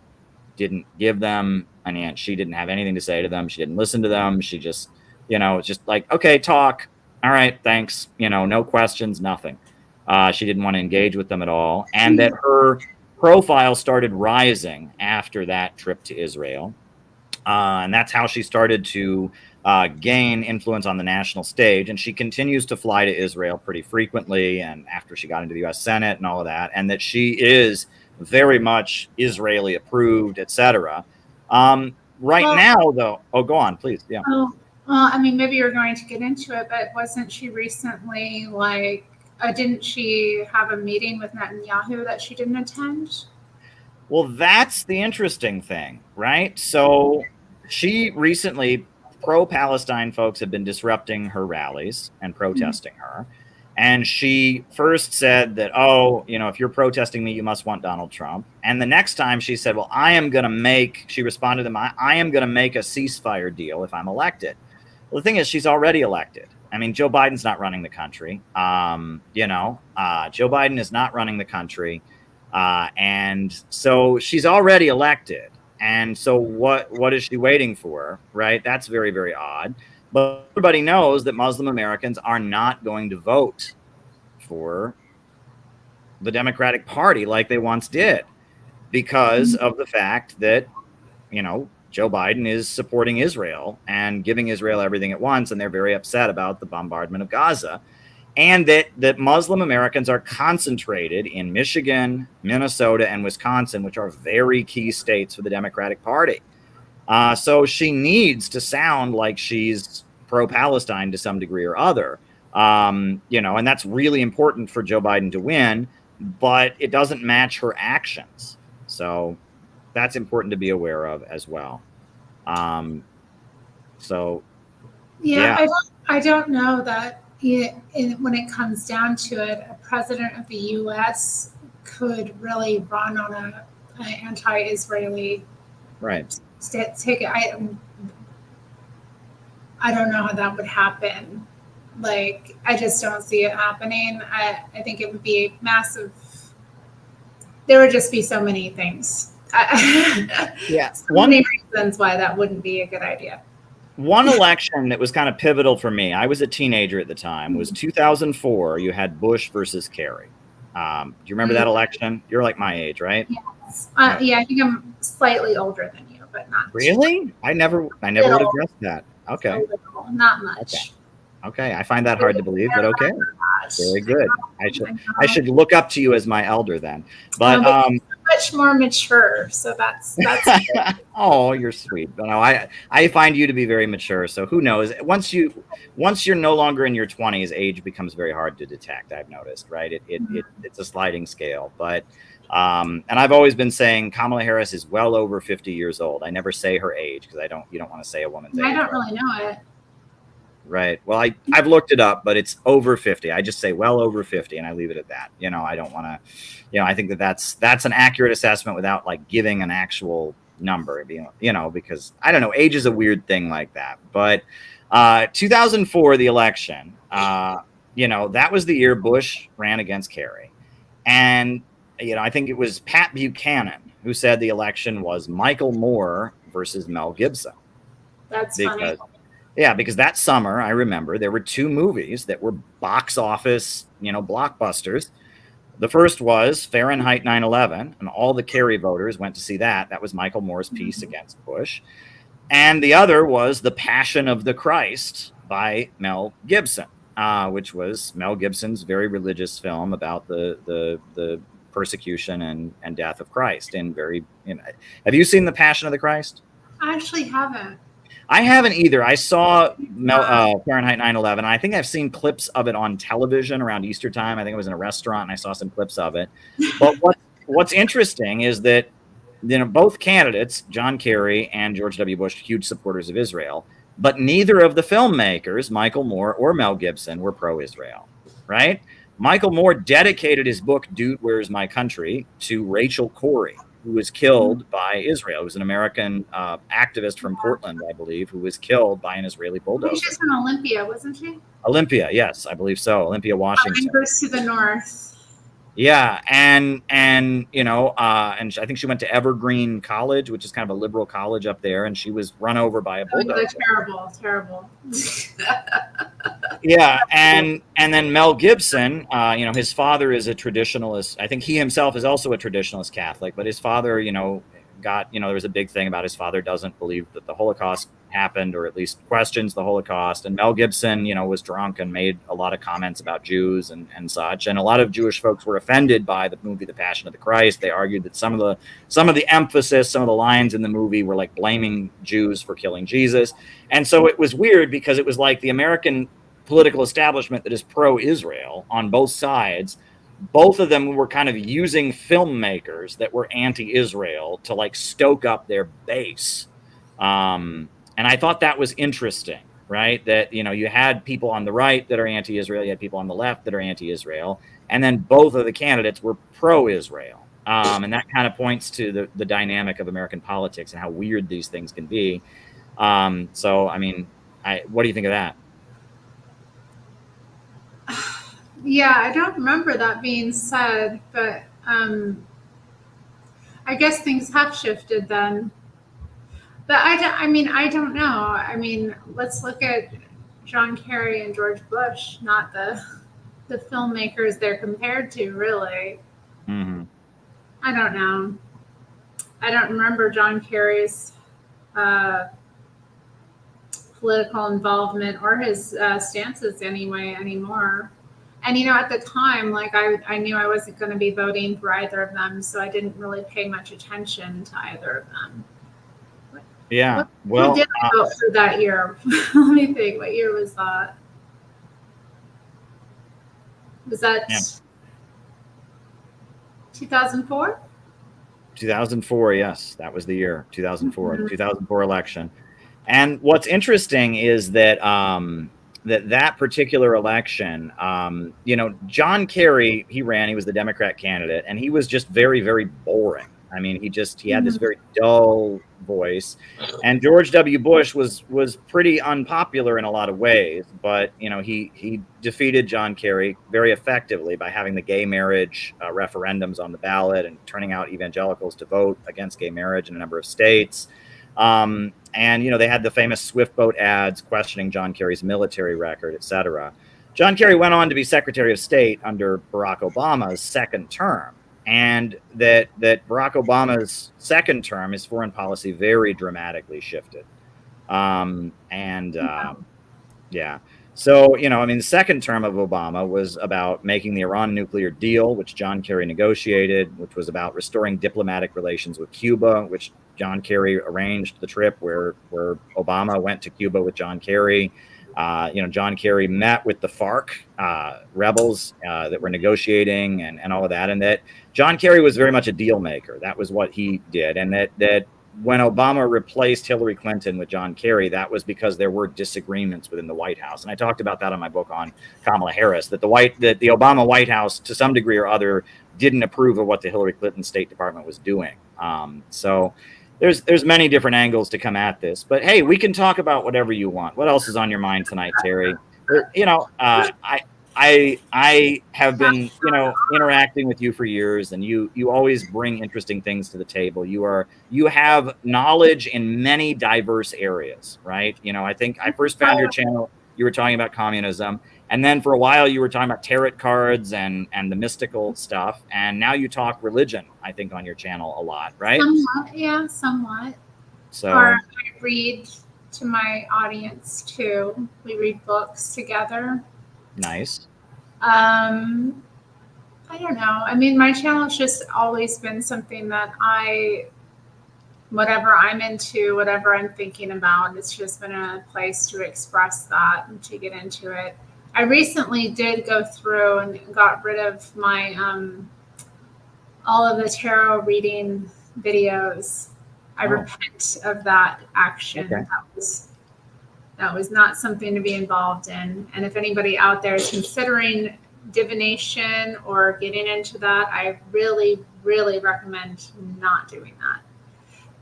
Speaker 1: didn't give them she didn't have anything to say to them. She didn't listen to them. She just, just like, okay, talk. All right, thanks. No questions, nothing. She didn't want to engage with them at all. And that her profile started rising after that trip to Israel. And that's how she started to gain influence on the national stage. And she continues to fly to Israel pretty frequently. And after she got into the U.S. Senate and all of that, and that she is very much Israeli approved, etc. Now, though, go on, please. Yeah.
Speaker 7: Well, I mean, maybe you're going to get into it, but wasn't she recently didn't she have a meeting with Netanyahu that she didn't attend?
Speaker 1: Well, that's the interesting thing, right? So she recently, pro-Palestine folks have been disrupting her rallies and protesting her. And she first said that, if you're protesting me, you must want Donald Trump. And the next time she said, well, she responded to them, I am going to make a ceasefire deal if I'm elected. Well, the thing is, she's already elected. I mean, Joe Biden's not running the country. Joe Biden is not running the country. And so she's already elected. And so what is she waiting for, right? That's very, very odd. But everybody knows that Muslim Americans are not going to vote for the Democratic Party like they once did because of the fact that, Joe Biden is supporting Israel and giving Israel everything it wants. And they're very upset about the bombardment of Gaza. And that Muslim Americans are concentrated in Michigan, Minnesota, and Wisconsin, which are very key states for the Democratic Party. So she needs to sound like she's pro-Palestine to some degree or other, and that's really important for Joe Biden to win, but it doesn't match her actions. So that's important to be aware of as well.
Speaker 7: I don't know that when it comes down to it, a president of the U.S. could really run on an anti-Israeli ticket. I don't know how that would happen. I just don't see it happening. I think it would be massive. There would just be so many things. Many reasons why that wouldn't be a good idea.
Speaker 1: One election that was kind of pivotal for me, I was a teenager at the time, was 2004. You had Bush versus Kerry. Do you remember that election? You're like my age, right?
Speaker 7: Yes. I think I'm slightly older than you, but not
Speaker 1: really. I never would have guessed that. Okay.
Speaker 7: Not much.
Speaker 1: Okay. I find that hard to believe, but okay. Very good. I should look up to you as my elder then. But
Speaker 7: much more mature, so that's
Speaker 1: oh, you're sweet. No, I find you to be very mature, so who knows? Once you're no longer in your 20s, age becomes very hard to detect. I've noticed, right? It's a sliding scale. But and I've always been saying Kamala Harris is well over 50 years old. I never say her age because you don't want to say a woman's age.
Speaker 7: I don't really know it.
Speaker 1: Right. Well, I've looked it up, but it's over 50. I just say well over 50, and I leave it at that. I don't want to. I think that's an accurate assessment without giving an actual number. Because I don't know, age is a weird thing like that. But 2004, the election, that was the year Bush ran against Kerry, and I think it was Pat Buchanan who said the election was Michael Moore versus Mel Gibson.
Speaker 7: That's funny.
Speaker 1: Yeah, because that summer, I remember there were two movies that were box office, blockbusters. The first was Fahrenheit 9/11, and all the Kerry voters went to see that. That was Michael Moore's piece against Bush. And the other was The Passion of the Christ by Mel Gibson, which was Mel Gibson's very religious film about the persecution and death of Christ. And have you seen The Passion of the Christ?
Speaker 7: I actually haven't.
Speaker 1: I haven't either. I saw Fahrenheit 9/11. I think I've seen clips of it on television around Easter time. I think I was in a restaurant and I saw some clips of it. But what's interesting is that both candidates, John Kerry and George W. Bush, huge supporters of Israel, but neither of the filmmakers, Michael Moore or Mel Gibson, were pro-Israel, right? Michael Moore dedicated his book, Dude, Where's My Country, to Rachel Corrie, who was killed by Israel. It was an American activist from Portland, I believe, who was killed by an Israeli bulldozer.
Speaker 7: She was from Olympia, wasn't she?
Speaker 1: Olympia, yes, I believe so. Olympia, Washington.
Speaker 7: To the north.
Speaker 1: Yeah, and and I think she went to Evergreen College, which is kind of a liberal college up there, and she was run over by a bulldozer.
Speaker 7: Terrible.
Speaker 1: Yeah, and then Mel Gibson, his father is a traditionalist. I think he himself is also a traditionalist Catholic, but his father, there was a big thing about his father doesn't believe that the Holocaust happened, or at least questions the Holocaust. And Mel Gibson, was drunk and made a lot of comments about Jews and such. And a lot of Jewish folks were offended by the movie The Passion of the Christ. They argued that some of the emphasis, some of the lines in the movie were like blaming Jews for killing Jesus. And so it was weird because it was like the American political establishment that is pro-Israel on both sides, both of them were kind of using filmmakers that were anti-Israel to like stoke up their base. And I thought that was interesting, right? That, you had people on the right that are anti-Israel, you had people on the left that are anti-Israel, and then both of the candidates were pro-Israel. And that kind of points to the dynamic of American politics and how weird these things can be. So, I mean, what do you think of that?
Speaker 7: Yeah, I don't remember that being said, but I guess things have shifted then. But I don't know. I mean, let's look at John Kerry and George Bush, not the filmmakers they're compared to, really.
Speaker 1: Mm-hmm.
Speaker 7: I don't know. I don't remember John Kerry's political involvement or his stances anymore. And, at the time, like I knew I wasn't going to be voting for either of them, so I didn't really pay much attention to either of them.
Speaker 1: Yeah.
Speaker 7: Who did I vote for that year? Let me think. What year was that? Was that 2004?
Speaker 1: 2004, yes. That was the year, 2004, mm-hmm. 2004 election. And what's interesting is that that particular election, John Kerry, he was the Democrat candidate, and he was just very, very boring. I mean, he had this very dull voice, and George W. Bush was pretty unpopular in a lot of ways, but he defeated John Kerry very effectively by having the gay marriage referendums on the ballot and turning out evangelicals to vote against gay marriage in a number of states. And they had the famous Swift boat ads questioning John Kerry's military record, etc. John Kerry went on to be Secretary of State under Barack Obama's second term. And that Barack Obama's second term, his foreign policy very dramatically shifted. So, the second term of Obama was about making the Iran nuclear deal, which John Kerry negotiated, which was about restoring diplomatic relations with Cuba, which John Kerry arranged the trip where Obama went to Cuba with John Kerry. John Kerry met with the FARC rebels that were negotiating and all of that. And that John Kerry was very much a deal maker. That was what he did. And that when Obama replaced Hillary Clinton with John Kerry, that was because there were disagreements within the White House. And I talked about that in my book on Kamala Harris, that the Obama White House, to some degree or other, didn't approve of what the Hillary Clinton State Department was doing. So there's many different angles to come at this, but hey, we can talk about whatever you want. What else is on your mind tonight, Terri? I have been, interacting with you for years, and you always bring interesting things to the table. You have knowledge in many diverse areas, right? I think I first found your channel, you were talking about communism, and then for a while you were talking about tarot cards and the mystical stuff, and now you talk religion, I think, on your channel a lot, right?
Speaker 7: Somewhat.
Speaker 1: So
Speaker 7: or I read to my audience too. We read books together.
Speaker 1: Nice.
Speaker 7: I don't know. I mean, my channel has just always been something that whatever I'm into, whatever I'm thinking about, it's just been a place to express that and to get into it. I recently did go through and got rid of my all of the tarot reading videos. I repent of that action.
Speaker 1: Okay.
Speaker 7: That was not something to be involved in. And if anybody out there is considering divination or getting into that, I really, really recommend not doing that.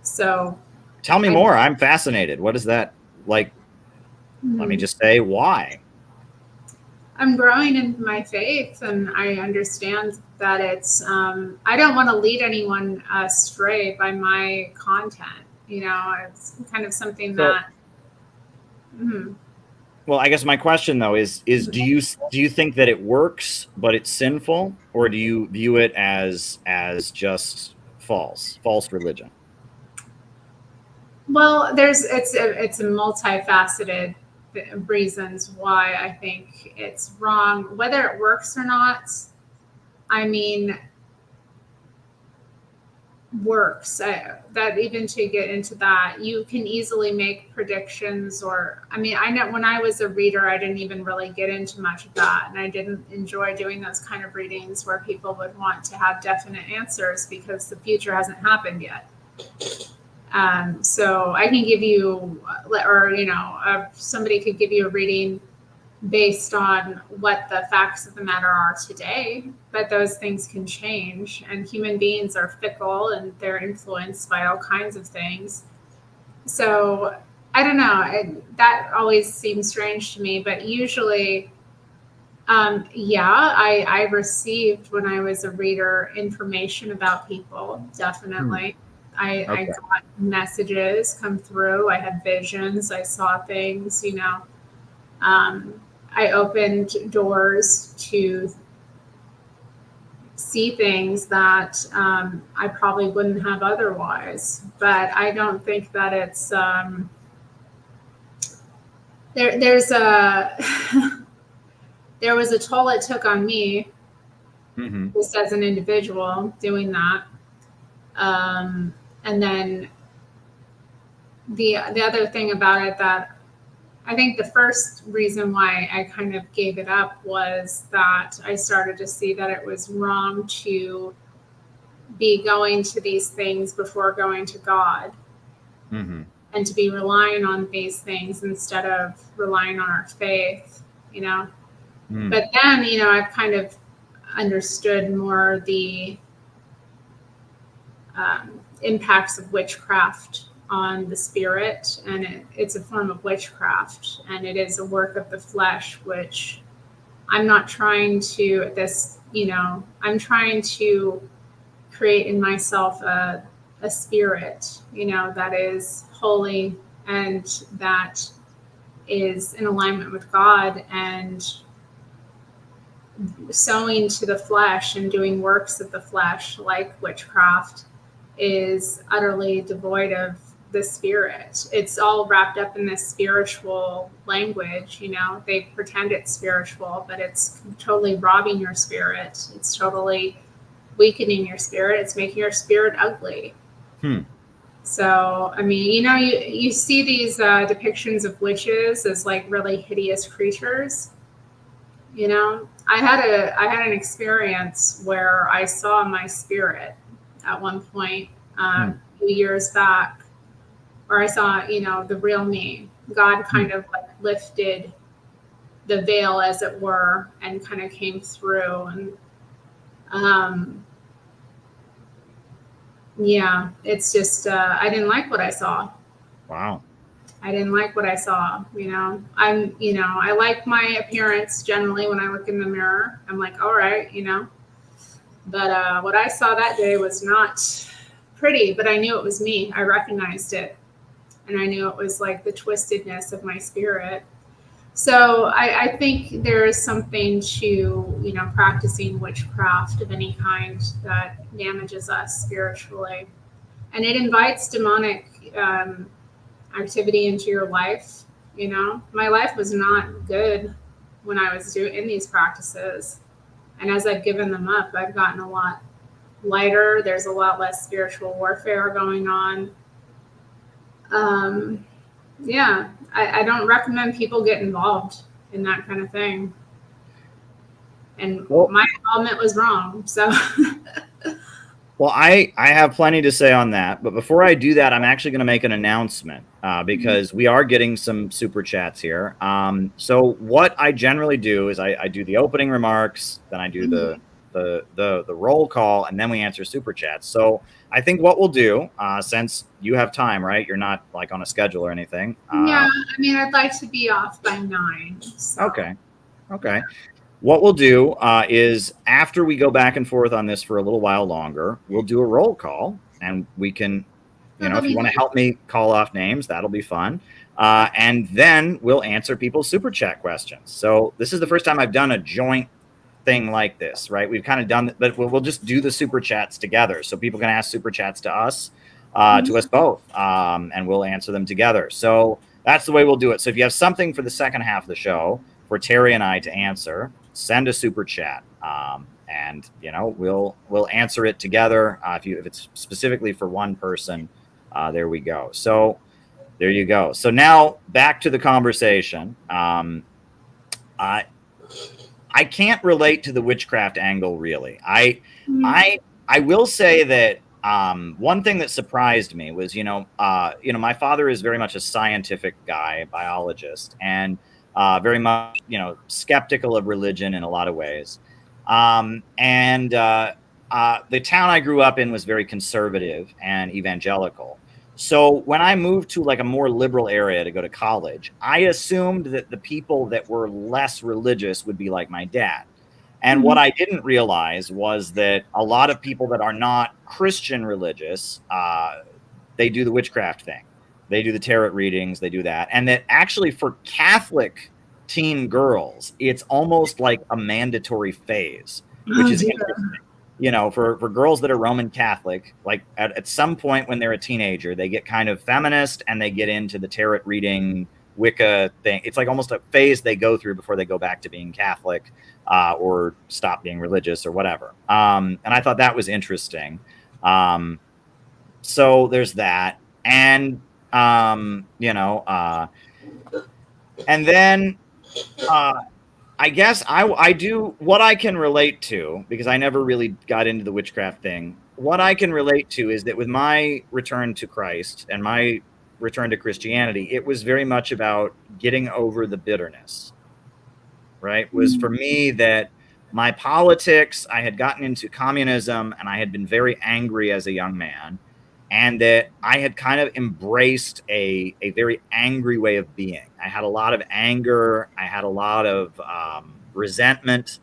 Speaker 7: So
Speaker 1: tell me more. I'm fascinated. What is that like? Let me just say why.
Speaker 7: I'm growing in my faith, and I understand that it's, I don't want to lead anyone astray by my content. It's kind of something that.
Speaker 1: Well, I guess my question though is do you think that it works but it's sinful, or do you view it as just false religion?
Speaker 7: Well, it's a multifaceted reasons why I think it's wrong. Whether it works or not, I mean, works. That even to get into that, you can easily make predictions. Or, I mean, I know when I was a reader, I didn't even really get into much of that, and I didn't enjoy doing those kind of readings where people would want to have definite answers because the future hasn't happened yet. So I can give you, or somebody could give you a reading based on what the facts of the matter are today, but those things can change, and human beings are fickle and they're influenced by all kinds of things. So I don't know, that always seems strange to me, but usually I received, when I was a reader, information about people, definitely. I got messages come through, I had visions, I saw things, I opened doors to see things that I probably wouldn't have otherwise. But I don't think that it's there's a there was a toll it took on me, just as an individual doing that. And then the other thing about it that I think the first reason why I kind of gave it up was that I started to see that it was wrong to be going to these things before going to God, and to be relying on these things instead of relying on our faith, But then, I've kind of understood more the impacts of witchcraft on the spirit, and it's a form of witchcraft, and it is a work of the flesh, which I'm not trying to I'm trying to create in myself a spirit, that is holy and that is in alignment with God, and sowing to the flesh and doing works of the flesh like witchcraft is utterly devoid of the spirit. It's all wrapped up in this spiritual language, they pretend it's spiritual, but it's totally robbing your spirit. It's totally weakening your spirit. It's making your spirit ugly. So, I mean, you see these depictions of witches as like really hideous creatures. I had an experience where I saw my spirit at one point a few years back, where I saw, the real me. God kind of like lifted the veil, as it were, and kind of came through. And it's just I didn't like what I saw.
Speaker 1: Wow.
Speaker 7: I didn't like what I saw. I like my appearance generally when I look in the mirror. I'm like, all right, But what I saw that day was not pretty, but I knew it was me. I recognized it. And I knew it was like the twistedness of my spirit. So I think there is something to, practicing witchcraft of any kind that damages us spiritually. And it invites demonic activity into your life. My life was not good when I was in these practices. And as I've given them up, I've gotten a lot lighter. There's a lot less spiritual warfare going on. I don't recommend people get involved in that kind of thing. And my involvement was wrong. So.
Speaker 1: Well, I have plenty to say on that. But before I do that, I'm actually going to make an announcement because we are getting some super chats here. So what I generally do is I do the opening remarks, then I do the roll call, and then we answer super chats. So I think what we'll do, since you have time, right? You're not like on a schedule or anything.
Speaker 7: Yeah, I mean, I'd like to be off by 9. So.
Speaker 1: Okay. What we'll do is after we go back and forth on this for a little while longer, we'll do a roll call, and we can if you want to help me call off names, that'll be fun. And then we'll answer people's super chat questions. So this is the first time I've done a joint thing like this, right? We've kind of done, but we'll just do the super chats together, so people can ask super chats to us both, and we'll answer them together. So that's the way we'll do it. So if you have something for the second half of the show for Terry and I to answer, send a super chat, and we'll answer it together. If it's specifically for one person, there we go. So there you go. So now back to the conversation. I can't relate to the witchcraft angle, really. I will say that one thing that surprised me was, my father is very much a scientific guy, a biologist, and very much, skeptical of religion in a lot of ways. The town I grew up in was very conservative and evangelical. So when I moved to like a more liberal area to go to college, I assumed that the people that were less religious would be like my dad. And what I didn't realize was that a lot of people that are not Christian religious, they do the witchcraft thing. They do the tarot readings, they do that. And that actually for Catholic teen girls, it's almost like a mandatory phase, which is interesting. For girls that are Roman Catholic, like at some point when they're a teenager, they get kind of feminist and they get into the tarot reading Wicca thing. It's like almost a phase they go through before they go back to being Catholic or stop being religious or whatever. And I thought that was interesting. So there's that. And, and then I guess I do what I can relate to, because I never really got into the witchcraft thing. What I can relate to is that with my return to Christ and my return to Christianity, it was very much about getting over the bitterness, right? It was for me that my politics, I had gotten into communism and I had been very angry as a young man, and that I had kind of embraced a very angry way of being. I had a lot of anger. I had a lot of resentment.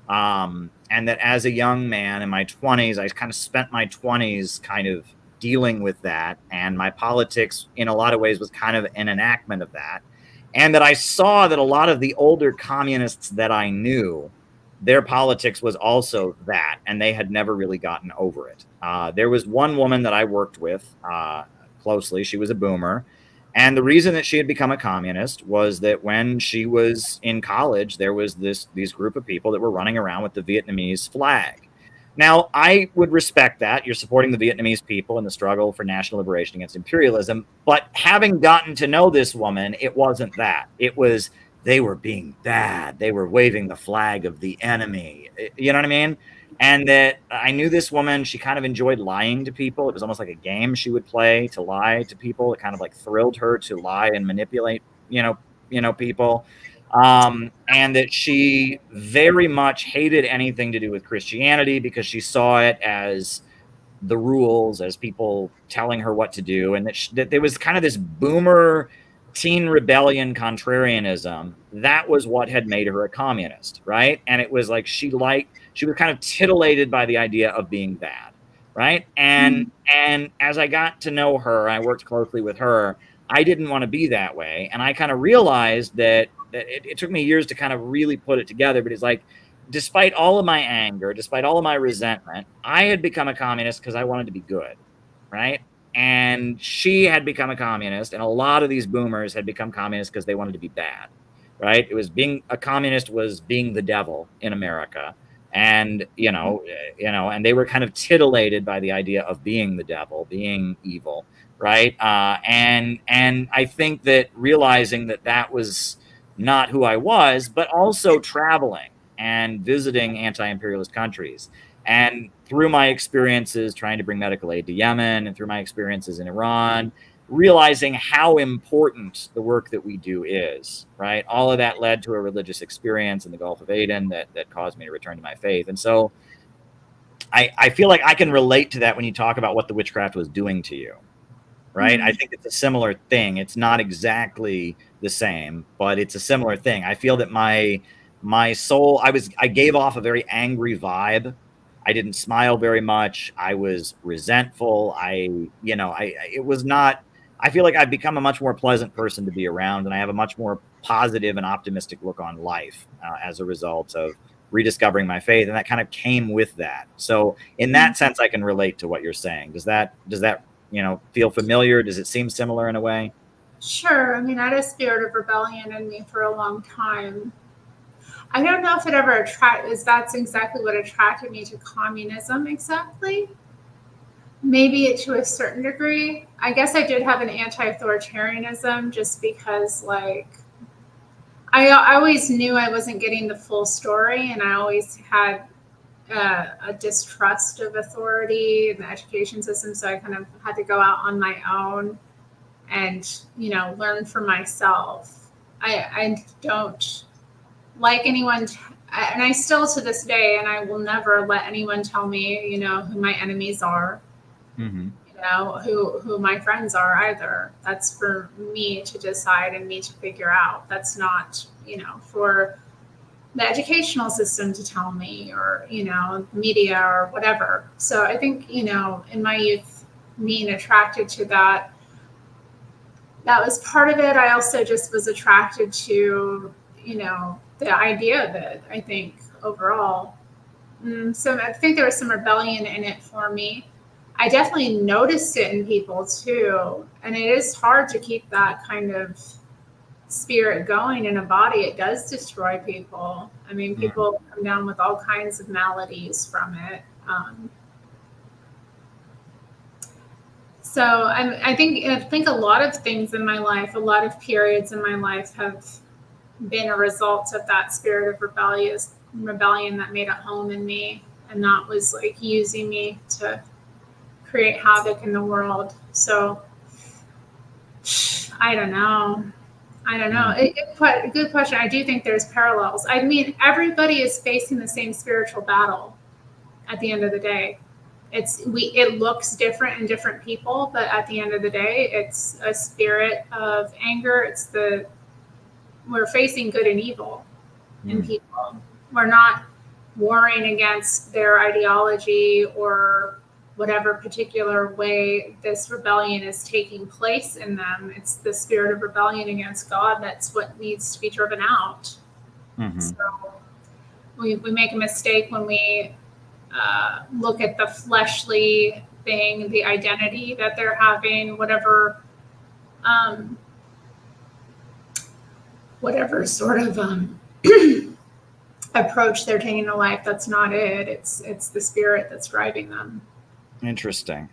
Speaker 1: And that as a young man in my 20s, I kind of spent my 20s kind of dealing with that. And my politics, in a lot of ways, was kind of an enactment of that. And that I saw that a lot of the older communists that I knew, their politics was also that, and they had never really gotten over it. There was one woman that I worked with closely. She was a boomer. And the reason that she had become a communist was that when she was in college, there was these group of people that were running around with the Vietnamese flag. Now, I would respect that. You're supporting the Vietnamese people in the struggle for national liberation against imperialism. But having gotten to know this woman, it wasn't that. It was they were being bad. They were waving the flag of the enemy. You know what I mean? And that I knew this woman, she kind of enjoyed lying to people. It was almost like a game she would play to lie to people. It kind of like thrilled her to lie and manipulate, people. And that she very much hated anything to do with Christianity because she saw it as the rules, as people telling her what to do. And that there was kind of this boomer teen rebellion contrarianism. That was what had made her a communist, right? And it was like she was kind of titillated by the idea of being bad, right? And as I got to know her, I worked closely with her, I didn't want to be that way. And I kind of realized that it took me years to kind of really put it together, but it's like, despite all of my anger, despite all of my resentment, I had become a communist because I wanted to be good, right? And she had become a communist, and a lot of these boomers had become communists because they wanted to be bad, right? It was being a communist was being the devil in America. And, and they were kind of titillated by the idea of being the devil, being evil, right? And I think that realizing that was not who I was, but also traveling and visiting anti-imperialist countries. And through my experiences trying to bring medical aid to Yemen and through my experiences in Iran, realizing how important the work that we do is, right? All of that led to a religious experience in the Gulf of Aden that caused me to return to my faith. And so I feel like I can relate to that when you talk about what the witchcraft was doing to you, right? I think it's a similar thing. It's not exactly the same, but it's a similar thing. I feel that my soul, I gave off a very angry vibe I didn't smile very much. I was resentful. It was not, I feel like I've become a much more pleasant person to be around, and I have a much more positive and optimistic look on life as a result of rediscovering my faith. And that kind of came with that. So in that sense, I can relate to what you're saying. Does that, feel familiar? Does it seem similar in a way?
Speaker 7: Sure. I mean, I had a spirit of rebellion in me for a long time. I don't know if it ever that's exactly what attracted me to communism exactly. Maybe it to a certain degree. I guess I did have an anti-authoritarianism just because, like, I always knew I wasn't getting the full story, and I always had a distrust of authority in the education system. So I kind of had to go out on my own and, learn for myself. I don't like anyone, and I still to this day, and I will never let anyone tell me, who my enemies are, who my friends are either. That's for me to decide and me to figure out. That's not, for the educational system to tell me, or, media or whatever. So I think, in my youth, being attracted to that was part of it. I also just was attracted to, the idea of it, I think, overall. So I think there was some rebellion in it for me. I definitely noticed it in people too. And it is hard to keep that kind of spirit going in a body. It does destroy people. I mean, people come down with all kinds of maladies from it. So I think a lot of things in my life, a lot of periods in my life have been a result of that spirit of rebellion that made a home in me, and that was like using me to create havoc in the world. So I don't know. Good question. I do think there's parallels. I mean, everybody is facing the same spiritual battle at the end of the day. It looks different in different people, but at the end of the day, it's a spirit of anger. We're facing good and evil in people. We're not warring against their ideology or whatever particular way this rebellion is taking place in them. It's the spirit of rebellion against God. That's what needs to be driven out. So we make a mistake when we look at the fleshly thing, the identity that they're having, whatever sort of approach they're taking to life. That's not it. It's the spirit that's driving them.
Speaker 1: Interesting.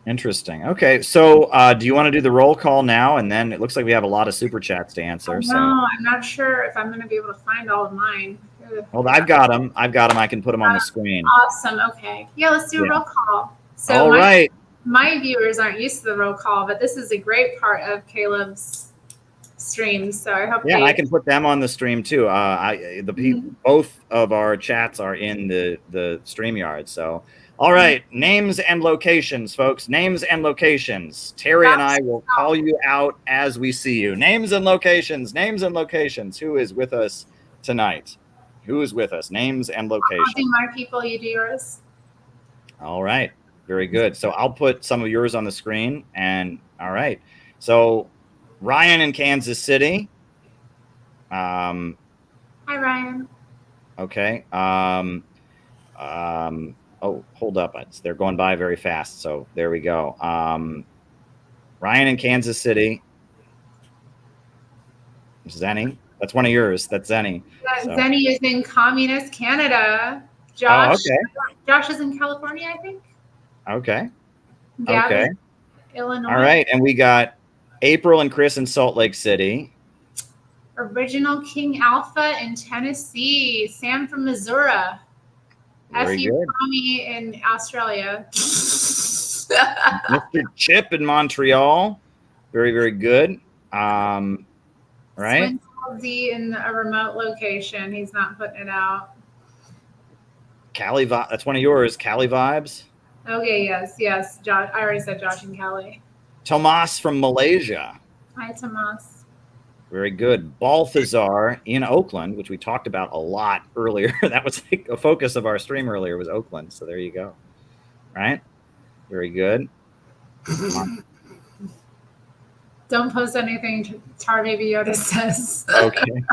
Speaker 1: Okay, so do you want to do the roll call now? And then it looks like we have a lot of super chats to answer.
Speaker 7: No, I'm not sure if I'm going to be able to find all of mine.
Speaker 1: Well, I've got them. I can put them on the screen.
Speaker 7: Awesome. Okay. Yeah, let's do a roll call. So
Speaker 1: all right.
Speaker 7: My viewers aren't used to the roll call, but this is a great part of Caleb's stream. So I hope.
Speaker 1: Yeah, I can put them on the stream too. Both of our chats are in the StreamYard. So, all right, names and locations, folks. Names and locations. Terri and I will call you out as we see you. Names and locations. Names and locations. Who is with us tonight? Who is with us? Names and locations.
Speaker 7: I'll do my people. You do yours.
Speaker 1: All right. Very good. So I'll put some of yours on the screen. And all right. So Ryan in Kansas City.
Speaker 7: Hi, Ryan.
Speaker 1: Okay. Oh, hold up. They're going by very fast. So there we go. Ryan in Kansas City. Zenny. That's one of yours. That's Zenny.
Speaker 7: So. Zenny is in communist Canada. Josh is in California, I think.
Speaker 1: Okay.
Speaker 7: Gavin,
Speaker 1: okay.
Speaker 7: Illinois.
Speaker 1: All right. And we got April and Chris in Salt Lake City.
Speaker 7: Original King Alpha in Tennessee. Sam from Missouri. F.U. Tommy in Australia.
Speaker 1: Mr. Chip in Montreal. Very, very good. Right.
Speaker 7: Z in a remote location. He's not putting it out.
Speaker 1: Cali, that's one of yours. Cali vibes.
Speaker 7: Okay. Yes. Josh. I already said Josh and Cali.
Speaker 1: Tomas from Malaysia.
Speaker 7: Hi, Tomas.
Speaker 1: Very good. Balthazar in Oakland, which we talked about a lot earlier. That was like a focus of our stream earlier, was Oakland. So there you go. Right? Very good.
Speaker 7: Don't post anything Tar Baby Yoda says.
Speaker 1: Okay.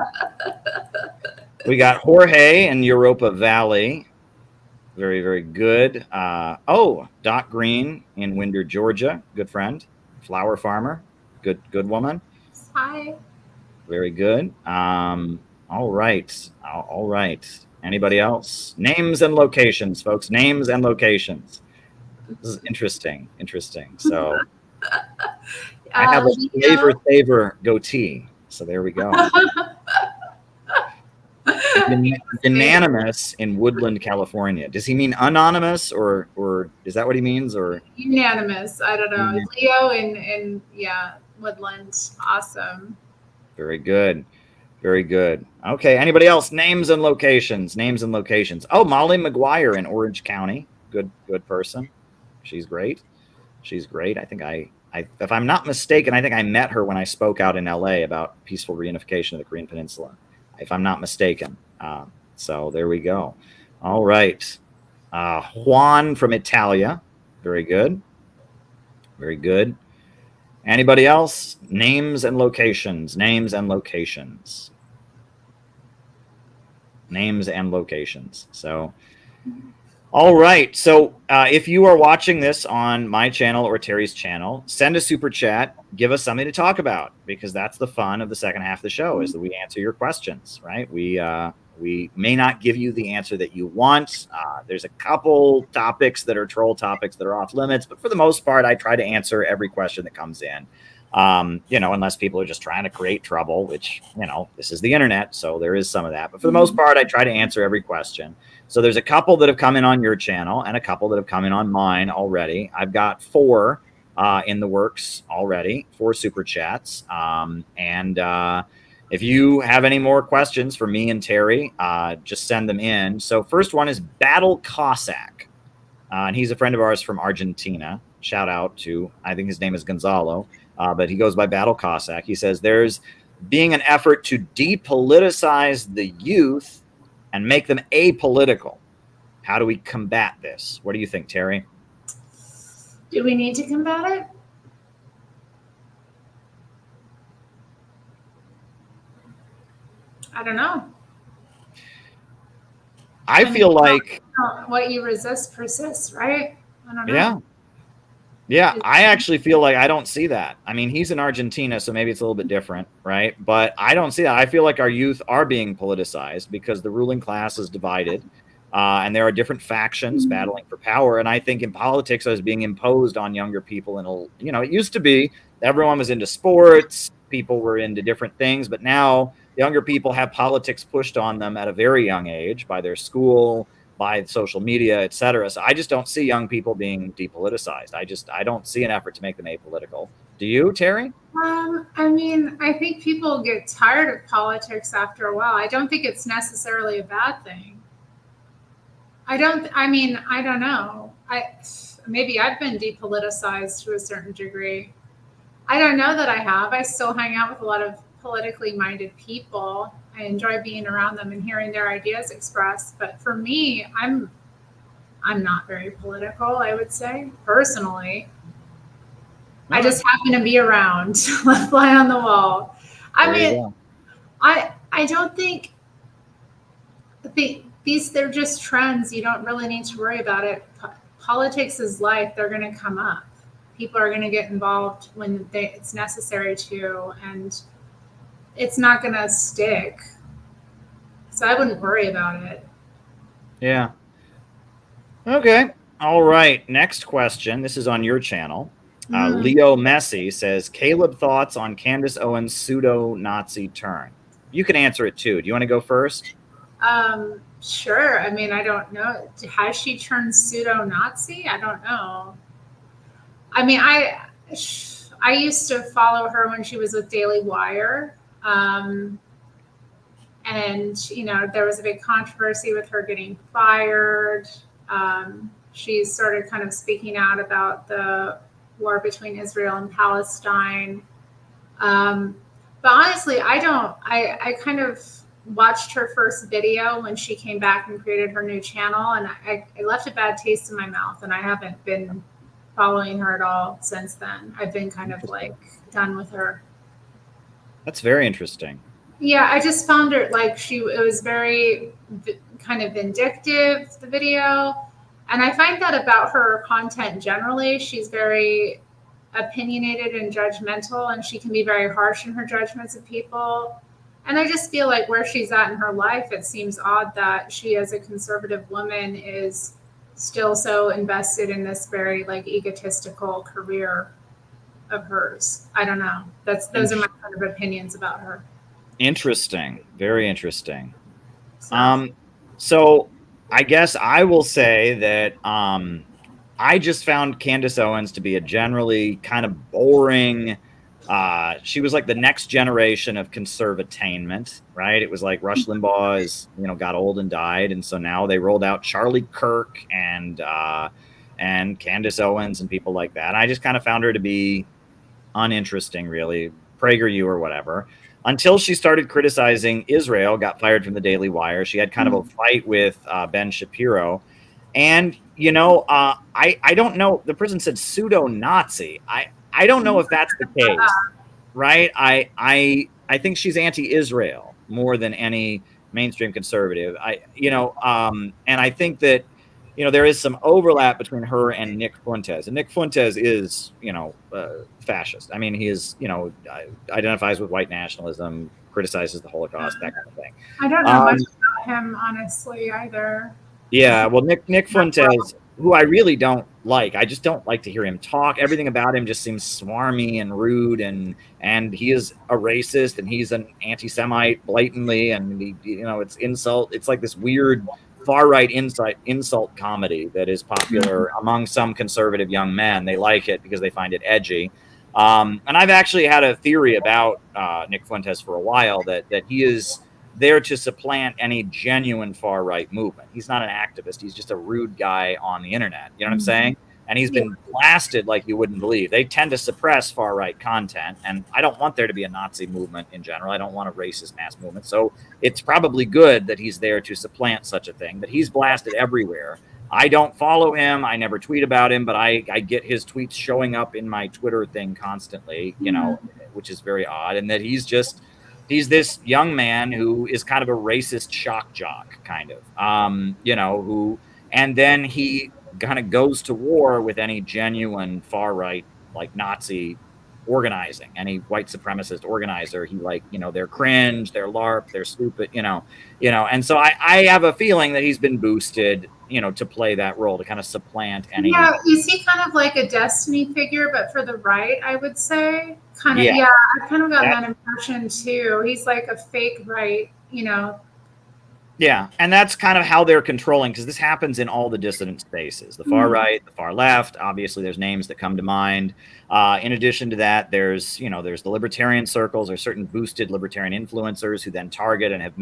Speaker 1: We got Jorge in Europa Valley. Very, very good. Doc Green in Winder, Georgia. Good friend. Flower farmer. Good woman.
Speaker 7: Hi.
Speaker 1: Very good. All right. All right. Anybody else? Names and locations, folks. Names and locations. This is interesting. So I have a flavor saver goatee. So there we go. Unanimous in Woodland, California. Does he mean anonymous or is that what he means? Or
Speaker 7: unanimous? I don't know. Leo in Woodland. Awesome.
Speaker 1: Very good. Very good. Okay. Anybody else? Names and locations. Oh, Molly McGuire in Orange County. Good person. She's great. I think I if I'm not mistaken, I think I met her when I spoke out in LA about peaceful reunification of the Korean Peninsula, if I'm not mistaken. So there we go. All right. Juan from Italia. Very good. Anybody else? Names and locations. So, all right. So if you are watching this on my channel or Terry's channel, send a super chat. Give us something to talk about, because that's the fun of the second half of the show, is that we answer your questions, right? We may not give you the answer that you want. There's a couple topics that are troll topics that are off limits, but for the most part, I try to answer every question that comes in. Unless people are just trying to create trouble, which, this is the internet, so there is some of that. But for the most part, I try to answer every question. So there's a couple that have come in on your channel and a couple that have come in on mine already. I've got 4 in the works already, 4 super chats. If you have any more questions for me and Terry, just send them in. So first one is Battle Cossack. And he's a friend of ours from Argentina. Shout out to, I think his name is Gonzalo, but he goes by Battle Cossack. He says, there's being an effort to depoliticize the youth and make them apolitical. How do we combat this? What do you think, Terry?
Speaker 7: Do we need to combat it? I don't know.
Speaker 1: I feel like
Speaker 7: what you resist persists, right? I don't know.
Speaker 1: Yeah. I actually feel like I don't see that. I mean, he's in Argentina, so maybe it's a little bit different, right? But I don't see that. I feel like our youth are being politicized because the ruling class is divided, and there are different factions battling for power. And I think in politics, is being imposed on younger people. And it used to be everyone was into sports, people were into different things, but now younger people have politics pushed on them at a very young age by their school, by social media, etc. So I just don't see young people being depoliticized. I don't see an effort to make them apolitical. Do you, Terry?
Speaker 7: I mean, I think people get tired of politics after a while. I don't think it's necessarily a bad thing. I don't know. Maybe I've been depoliticized to a certain degree. I don't know that I have. I still hang out with a lot of politically minded people. I enjoy being around them and hearing their ideas expressed. But for me, I'm not very political, I would say, personally. I just happen to be around, fly on the wall. I don't think they're just trends. You don't really need to worry about it. Politics is life. They're going to come up. People are going to get involved when it's necessary to, and it's not going to stick. So I wouldn't worry about it.
Speaker 1: Yeah. Okay. All right. Next question. This is on your channel. Leo Messi says, Caleb, thoughts on Candace Owens' pseudo-Nazi turn? You can answer it too. Do you want to go first?
Speaker 7: Sure. I mean, I don't know. Has she turned pseudo-Nazi? I don't know. I mean, I used to follow her when she was with Daily Wire. And, there was a big controversy with her getting fired. She started kind of speaking out about the war between Israel and Palestine. But honestly, I kind of watched her first video when she came back and created her new channel, and I left a bad taste in my mouth, and I haven't been following her at all since then. I've been kind of like done with her.
Speaker 1: That's very interesting.
Speaker 7: Yeah, I just found her like it was very kind of vindictive, the video. And I find that about her content generally. She's very opinionated and judgmental, and she can be very harsh in her judgments of people. And I just feel like where she's at in her life, it seems odd that she, as a conservative woman, is still so invested in this very like egotistical career of hers. I don't know. Those are my kind of opinions about her.
Speaker 1: Interesting. Very interesting. So I guess I will say that I just found Candace Owens to be a generally kind of boring. She was like the next generation of conservatainment, right? It was like Rush Limbaugh is, got old and died, and so now they rolled out Charlie Kirk and Candace Owens and people like that. I just kind of found her to be uninteresting, really, PragerU or whatever, until she started criticizing Israel, got fired from the Daily Wire. She had kind of a fight with Ben Shapiro. And, I don't know. The person said pseudo-Nazi. I don't know if that's the case, right? I think she's anti-Israel more than any mainstream conservative. And I think that, there is some overlap between her and Nick Fuentes. And Nick Fuentes is, fascist. I mean, he is, identifies with white nationalism, criticizes the Holocaust, that kind of thing.
Speaker 7: I don't know much about him, honestly, either.
Speaker 1: Yeah, well, Nick Fuentes, who I really don't like. I just don't like to hear him talk. Everything about him just seems smarmy and rude, and he is a racist, and he's an anti-Semite blatantly, and it's insult. It's like this weird far-right insult comedy that is popular among some conservative young men. They like it because they find it edgy. And I've actually had a theory about Nick Fuentes for a while that he is there to supplant any genuine far-right movement. He's not an activist. He's just a rude guy on the internet. You know what I'm saying? And he's been blasted like you wouldn't believe. They tend to suppress far-right content, and I don't want there to be a Nazi movement in general. I don't want a racist mass movement. So it's probably good that he's there to supplant such a thing, but he's blasted everywhere. I don't follow him. I never tweet about him, but I get his tweets showing up in my Twitter thing constantly, which is very odd. And that he's this young man who is kind of a racist shock jock, kind of, and then he kind of goes to war with any genuine far right, like Nazi organizing, any white supremacist organizer. He they're cringe, they're LARP, they're stupid, and so I have a feeling that he's been boosted, to play that role, to kind of supplant any.
Speaker 7: Yeah, is he kind of like a destiny figure, but for the right, I would say? Kind of, yeah, I kind of got that impression too. He's like a fake right,
Speaker 1: Yeah, and that's kind of how they're controlling, because this happens in all the dissident spaces, the far right, the far left. Obviously, there's names that come to mind. In addition to that, there's the libertarian circles, or certain boosted libertarian influencers who then target and have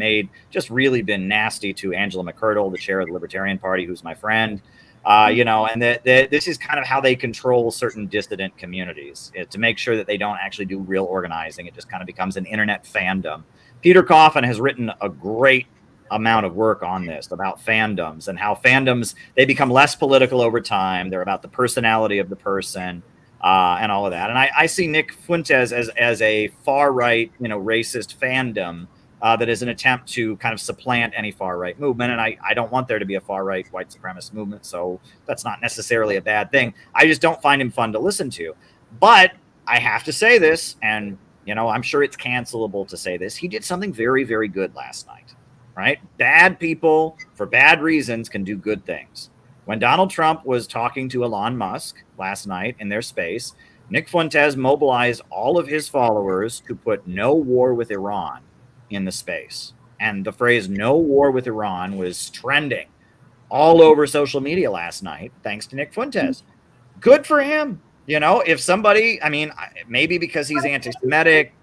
Speaker 1: just really been nasty to Angela McCurdle, the chair of the Libertarian Party, who's my friend. And this is kind of how they control certain dissident communities, to make sure that they don't actually do real organizing. It just kind of becomes an internet fandom. Peter Coffin has written a great amount of work on this, about fandoms and how fandoms, they become less political over time. They're about the personality of the person, and all of that. And I see Nick Fuentes as a far right, racist fandom that is an attempt to kind of supplant any far right movement. And I don't want there to be a far right white supremacist movement, so that's not necessarily a bad thing. I just don't find him fun to listen to. But I have to say this, and I'm sure it's cancelable to say this. He did something very, very good last night. Right? Bad people for bad reasons can do good things. When Donald Trump was talking to Elon Musk last night in their space, Nick Fuentes mobilized all of his followers to put "no war with Iran" in the space. And the phrase "no war with Iran" was trending all over social media last night, thanks to Nick Fuentes. Good for him. If somebody, maybe because he's anti-Semitic,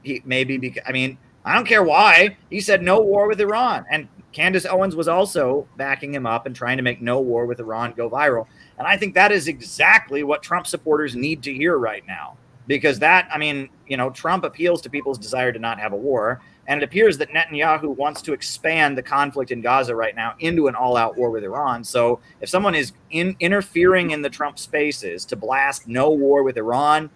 Speaker 1: I don't care why. He said no war with Iran. And Candace Owens was also backing him up and trying to make no war with Iran go viral. And I think that is exactly what Trump supporters need to hear right now. because that, I mean, Trump appeals to people's desire to not have a war. And it appears that Netanyahu wants to expand the conflict in Gaza right now into an all-out war with Iran. So if someone is interfering in the Trump spaces to blast no war with Iran,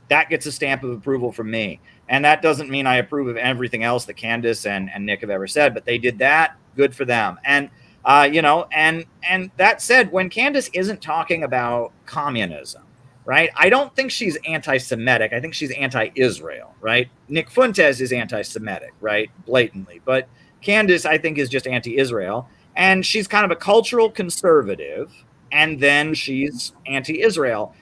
Speaker 1: that gets a stamp of approval from me. And that doesn't mean I approve of everything else that Candace and Nick have ever said, but they did that. Good for them. And, and that said, when Candace isn't talking about communism, right? I don't think she's anti-Semitic. I think she's anti-Israel, right? Nick Fuentes is anti-Semitic, right? Blatantly. But Candace, I think, is just anti-Israel. And she's kind of a cultural conservative. And then she's anti-Israel.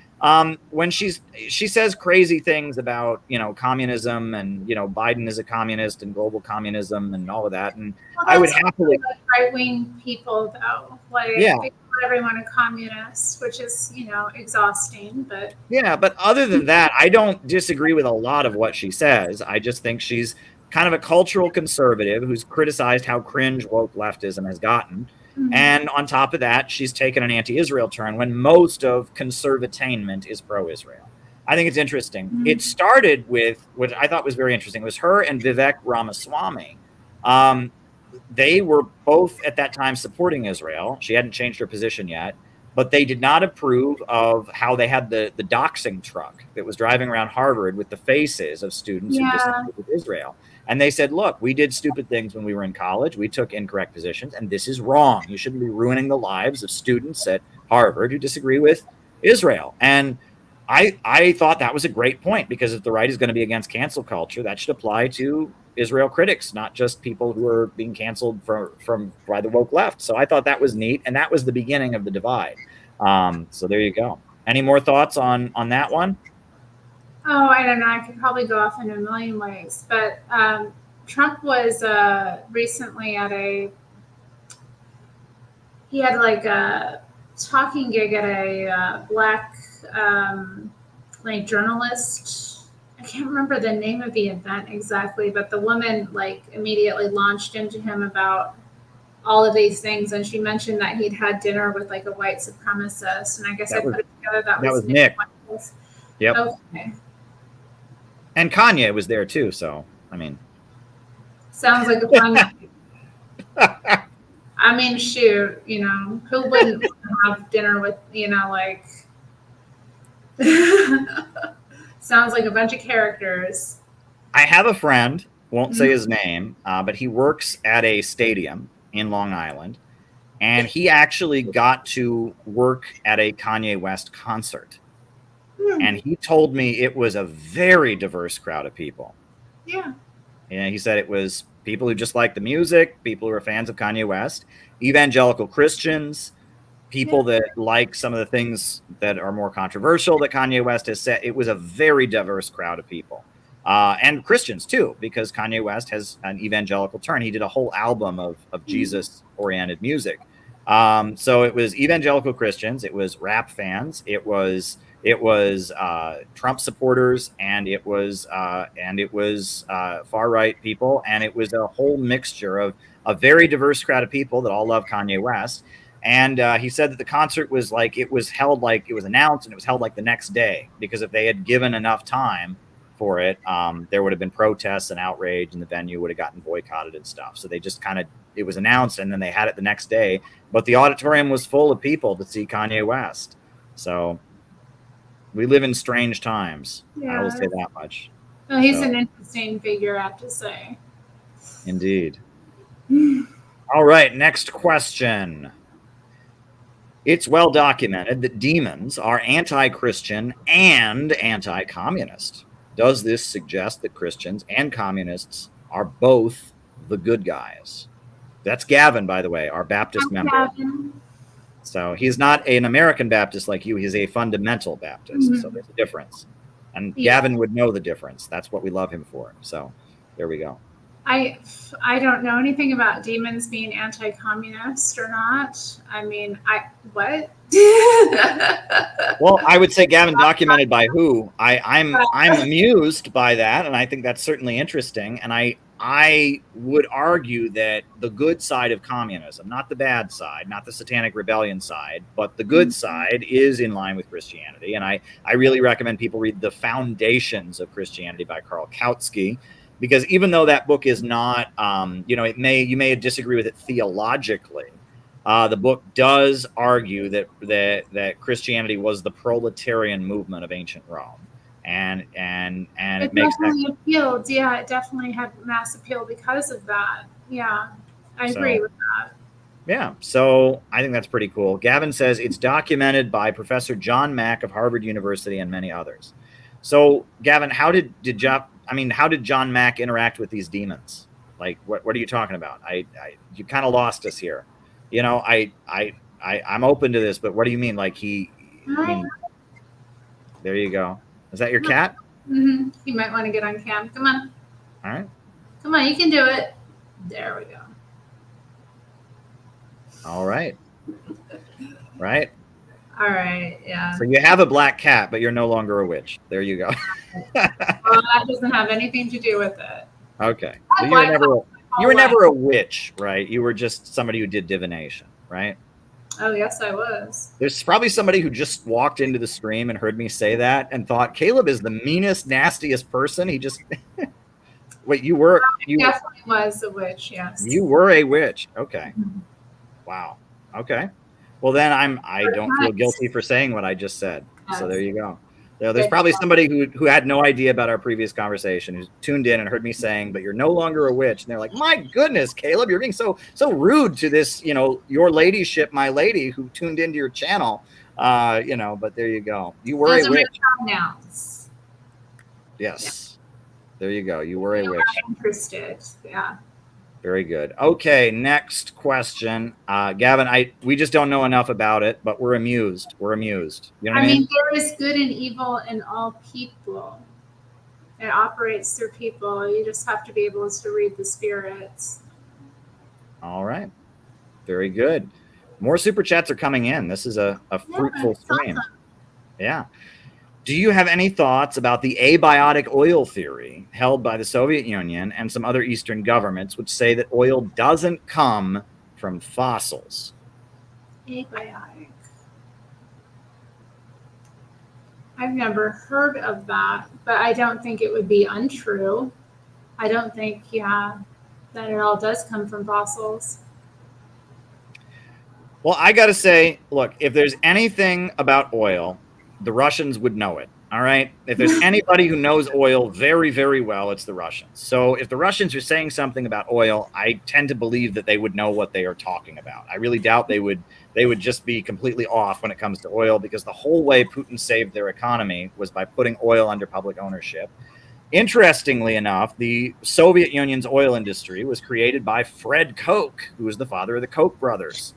Speaker 1: When she says crazy things about, communism and, Biden is a communist and global communism and all of that. And I would happily
Speaker 7: like right-wing people though, like they call everyone a communist, which is, exhausting, but
Speaker 1: but other than that, I don't disagree with a lot of what she says. I just think she's kind of a cultural conservative who's criticized how cringe woke leftism has gotten. And on top of that, she's taken an anti-Israel turn when most of conservatainment is pro-Israel. I think it's interesting. It started with what I thought was very interesting. It was her and Vivek Ramaswamy. They were both at that time supporting Israel. She hadn't changed her position yet, but they did not approve of how they had the doxing truck that was driving around Harvard with the faces of students who disagreed with Israel. And they said, look, we did stupid things when we were in college. We took incorrect positions, and this is wrong. You shouldn't be ruining the lives of students at Harvard who disagree with Israel. And I thought that was a great point, because if the right is going to be against cancel culture, that should apply to Israel critics, not just people who are being canceled by the woke left. So I thought that was neat, and that was the beginning of the divide. So there you go. Any more thoughts on that one?
Speaker 7: Oh, I don't know. I could probably go off in a million ways, but Trump was recently he had like a talking gig at a black like journalist. I can't remember the name of the event exactly, but the woman like immediately launched into him about all of these things, and she mentioned that he'd had dinner with like a white supremacist, and I guess I put it together that was
Speaker 1: Nick. Yep.
Speaker 7: Okay.
Speaker 1: And Kanye was there too, so I mean,
Speaker 7: sounds like a fun. I mean, shoot, who wouldn't have dinner with, like? Sounds like a bunch of characters.
Speaker 1: I have a friend, won't say his name, but he works at a stadium in Long Island, and he actually got to work at a Kanye West concert. And he told me it was a very diverse crowd of people.
Speaker 7: Yeah.
Speaker 1: And he said it was people who just like the music, people who are fans of Kanye West, evangelical Christians, people that like some of the things that are more controversial that Kanye West has said. It was a very diverse crowd of people. And Christians too, because Kanye West has an evangelical turn. He did a whole album of Jesus-oriented music. So it was evangelical Christians, it was rap fans, it was Trump supporters, and it was far right people, and it was a whole mixture of a very diverse crowd of people that all love Kanye West. And he said that the concert was like it was announced and it was held like the next day, because if they had given enough time for it, there would have been protests and outrage, and the venue would have gotten boycotted and stuff. So they just it was announced, and then they had it the next day. But the auditorium was full of people to see Kanye West. So we live in strange times. I will say that much.
Speaker 7: Well, he's an interesting figure, I have to say.
Speaker 1: Indeed. All right, next question. It's well documented that demons are anti-Christian and anti-communist. Does this suggest that Christians and communists are both the good guys? That's Gavin, by the way, our Baptist member.
Speaker 7: Gavin.
Speaker 1: So he's not an American Baptist like you. He's a fundamental Baptist. So there's a difference. And Gavin would know the difference. That's what we love him for. So there we go.
Speaker 7: I don't know anything about demons being anti-communist or not. I mean, what?
Speaker 1: Well, I would say, Gavin, documented by who? I'm amused by that, and I think that's certainly interesting. And I would argue that the good side of communism, not the bad side, not the satanic rebellion side, but the good side is in line with Christianity. And I really recommend people read The Foundations of Christianity by Karl Kautsky, because even though that book is not, you may disagree with it theologically, the book does argue that Christianity was the proletarian movement of ancient Rome, and it makes
Speaker 7: definitely appealed. Yeah, it definitely had mass appeal because of that. Yeah, I agree with that.
Speaker 1: Yeah, so I think that's pretty cool. Gavin says it's documented by Professor John Mack of Harvard University and many others. So, Gavin, how did John Mack interact with these demons? Like, what are you talking about? You kind of lost us here. You know, I'm open to this, but what do you mean? Like there you go. Is that your cat?
Speaker 7: Mm-hmm. You might want to get on cam. Come on.
Speaker 1: All right.
Speaker 7: Come on, you can do it. There we go.
Speaker 1: All right. Right.
Speaker 7: All right. Yeah.
Speaker 1: So you have a black cat, but you're no longer a witch. There you go.
Speaker 7: Well, that doesn't have anything to do with it.
Speaker 1: Okay. So you were never a witch, right? You were just somebody who did divination, right?
Speaker 7: Oh, yes, I was.
Speaker 1: There's probably somebody who just walked into the stream and heard me say that and thought Caleb is the meanest, nastiest person. He just wait. You
Speaker 7: definitely was a witch. Yes.
Speaker 1: You were a witch. Okay. Mm-hmm. Wow. Okay. Well, then I don't feel guilty for saying what I just said. Yes. So there you go. There's probably somebody who had no idea about our previous conversation, who's tuned in and heard me saying, but you're no longer a witch. And they're like, my goodness, Caleb, you're being so rude to this, your ladyship, my lady, who tuned into your channel. But there you go. You were a witch.
Speaker 7: Pronouns.
Speaker 1: Yes. Yeah. There you go. You were a witch.
Speaker 7: Interested. Yeah.
Speaker 1: Very good. Okay, next question. Gavin, we just don't know enough about it, but we're amused. We're amused. You know what I mean?
Speaker 7: There is good and evil in all people. It operates through people. You just have to be able to read the spirits.
Speaker 1: All right. Very good. More super chats are coming in. This is a fruitful stream. Awesome. Yeah. Do you have any thoughts about the abiotic oil theory held by the Soviet Union and some other Eastern governments, which say that oil doesn't come from fossils?
Speaker 7: Abiotic. I've never heard of that, but I don't think it would be untrue. I don't think, that it all does come from fossils.
Speaker 1: Well, I got to say, look, if there's anything about oil, the Russians would know it. All right. If there's anybody who knows oil very, very well, it's the Russians. So if the Russians are saying something about oil, I tend to believe that they would know what they are talking about. I really doubt they would just be completely off when it comes to oil, because the whole way Putin saved their economy was by putting oil under public ownership. Interestingly enough, the Soviet Union's oil industry was created by Fred Koch, who was the father of the Koch brothers.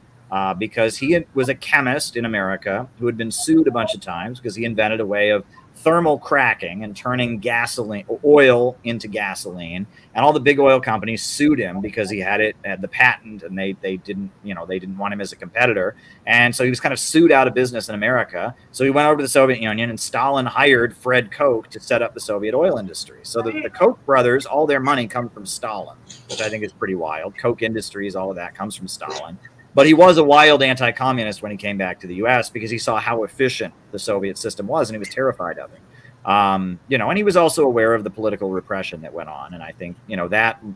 Speaker 1: Because he was a chemist in America who had been sued a bunch of times because he invented a way of thermal cracking and turning oil into gasoline. And all the big oil companies sued him because he had the patent, and they didn't want him as a competitor. And so he was kind of sued out of business in America. So he went over to the Soviet Union, and Stalin hired Fred Koch to set up the Soviet oil industry. So the Koch brothers, all their money comes from Stalin, which I think is pretty wild. Koch Industries, all of that comes from Stalin. But he was a wild anti-communist when he came back to the U.S. because he saw how efficient the Soviet system was, and he was terrified of it. And he was also aware of the political repression that went on. And I think,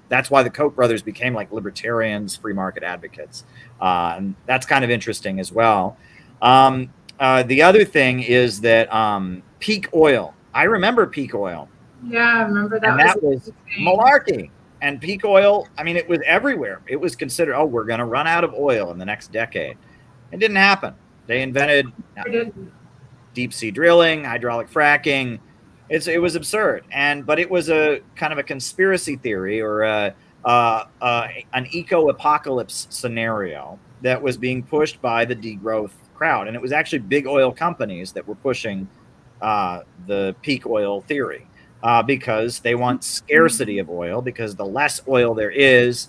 Speaker 1: that's why the Koch brothers became like libertarians, free market advocates. And that's kind of interesting as well. The other thing is that peak oil. I remember peak oil.
Speaker 7: Yeah, I remember that.
Speaker 1: And that was malarkey. And peak oil, it was everywhere. It was considered, we're going to run out of oil in the next decade. It didn't happen. They invented deep sea drilling, hydraulic fracking. It was absurd. But it was a kind of a conspiracy theory or an eco-apocalypse scenario that was being pushed by the degrowth crowd. And it was actually big oil companies that were pushing the peak oil theory. because they want scarcity of oil, because the less oil there is,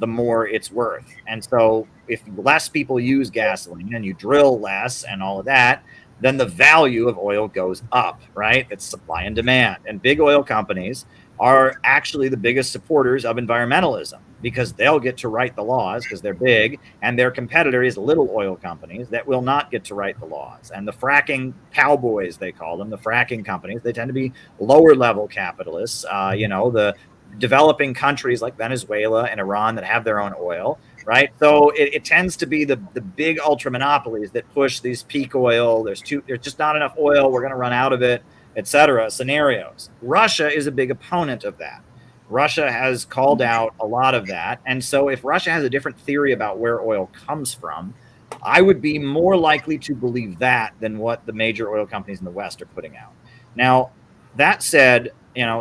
Speaker 1: the more it's worth. And so if less people use gasoline and you drill less and all of that, then the value of oil goes up, right? It's supply and demand. And big oil companies are actually the biggest supporters of environmentalism because they'll get to write the laws because they're big, and their competitor is little oil companies that will not get to write the laws. And the fracking cowboys, they call them, the fracking companies, they tend to be lower level capitalists. The developing countries like Venezuela and Iran that have their own oil, right? So it tends to be the big ultra monopolies that push these peak oil. There's just not enough oil. We're going to run out of it, etc. scenarios. Russia is a big opponent of that. Russia has called out a lot of that. And so if Russia has a different theory about where oil comes from, I would be more likely to believe that than what the major oil companies in the West are putting out. Now, that said,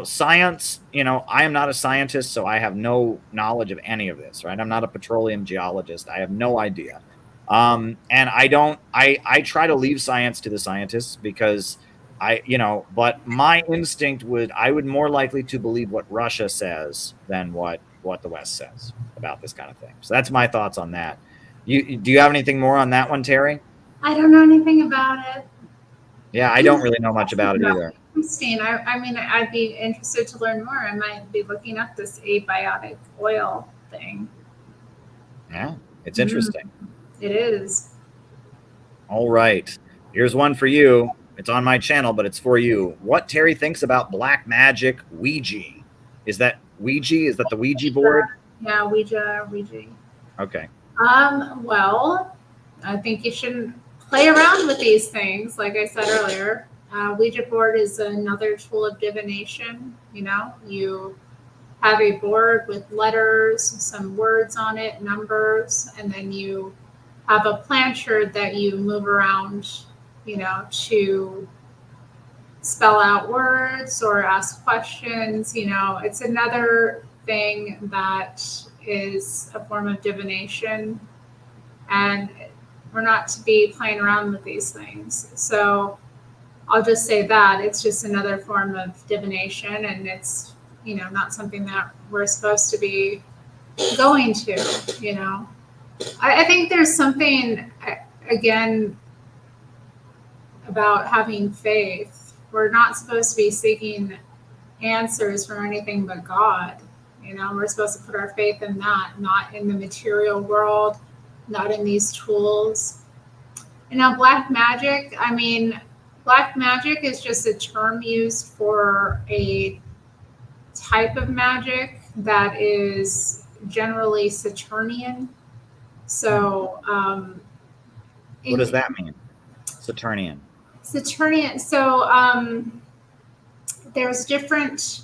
Speaker 1: science, I am not a scientist, so I have no knowledge of any of this, right? I'm not a petroleum geologist. I have no idea. And I try to leave science to the scientists because but my instinct I would more likely to believe what Russia says than what the West says about this kind of thing. So that's my thoughts on that. Do you have anything more on that one, Terry?
Speaker 7: I don't know anything about it.
Speaker 1: Yeah, I don't really know much about it either.
Speaker 7: Interesting. I mean, I'd be interested to learn more. I might be looking up this abiotic oil thing.
Speaker 1: Yeah, it's interesting.
Speaker 7: It is.
Speaker 1: All right. Here's one for you. It's on my channel, but it's for you. What Terry thinks about black magic Ouija. Is that Ouija? Is that the Ouija board?
Speaker 7: Yeah, Ouija.
Speaker 1: Okay.
Speaker 7: Well, I think you shouldn't play around with these things. Like I said earlier, Ouija board is another tool of divination. You have a board with letters, some words on it, numbers, and then you have a planchard that you move around, to spell out words or ask questions. It's another thing that is a form of divination, and we're not to be playing around with these things. So I'll just say that it's just another form of divination, and it's, not something that we're supposed to be going to, I think there's something, again, about having faith. We're not supposed to be seeking answers from anything but God. We're supposed to put our faith in that, not in the material world, not in these tools. And now black magic is just a term used for a type of magic that is generally Saturnian. So
Speaker 1: what does that mean? Saturnian.
Speaker 7: So there's different,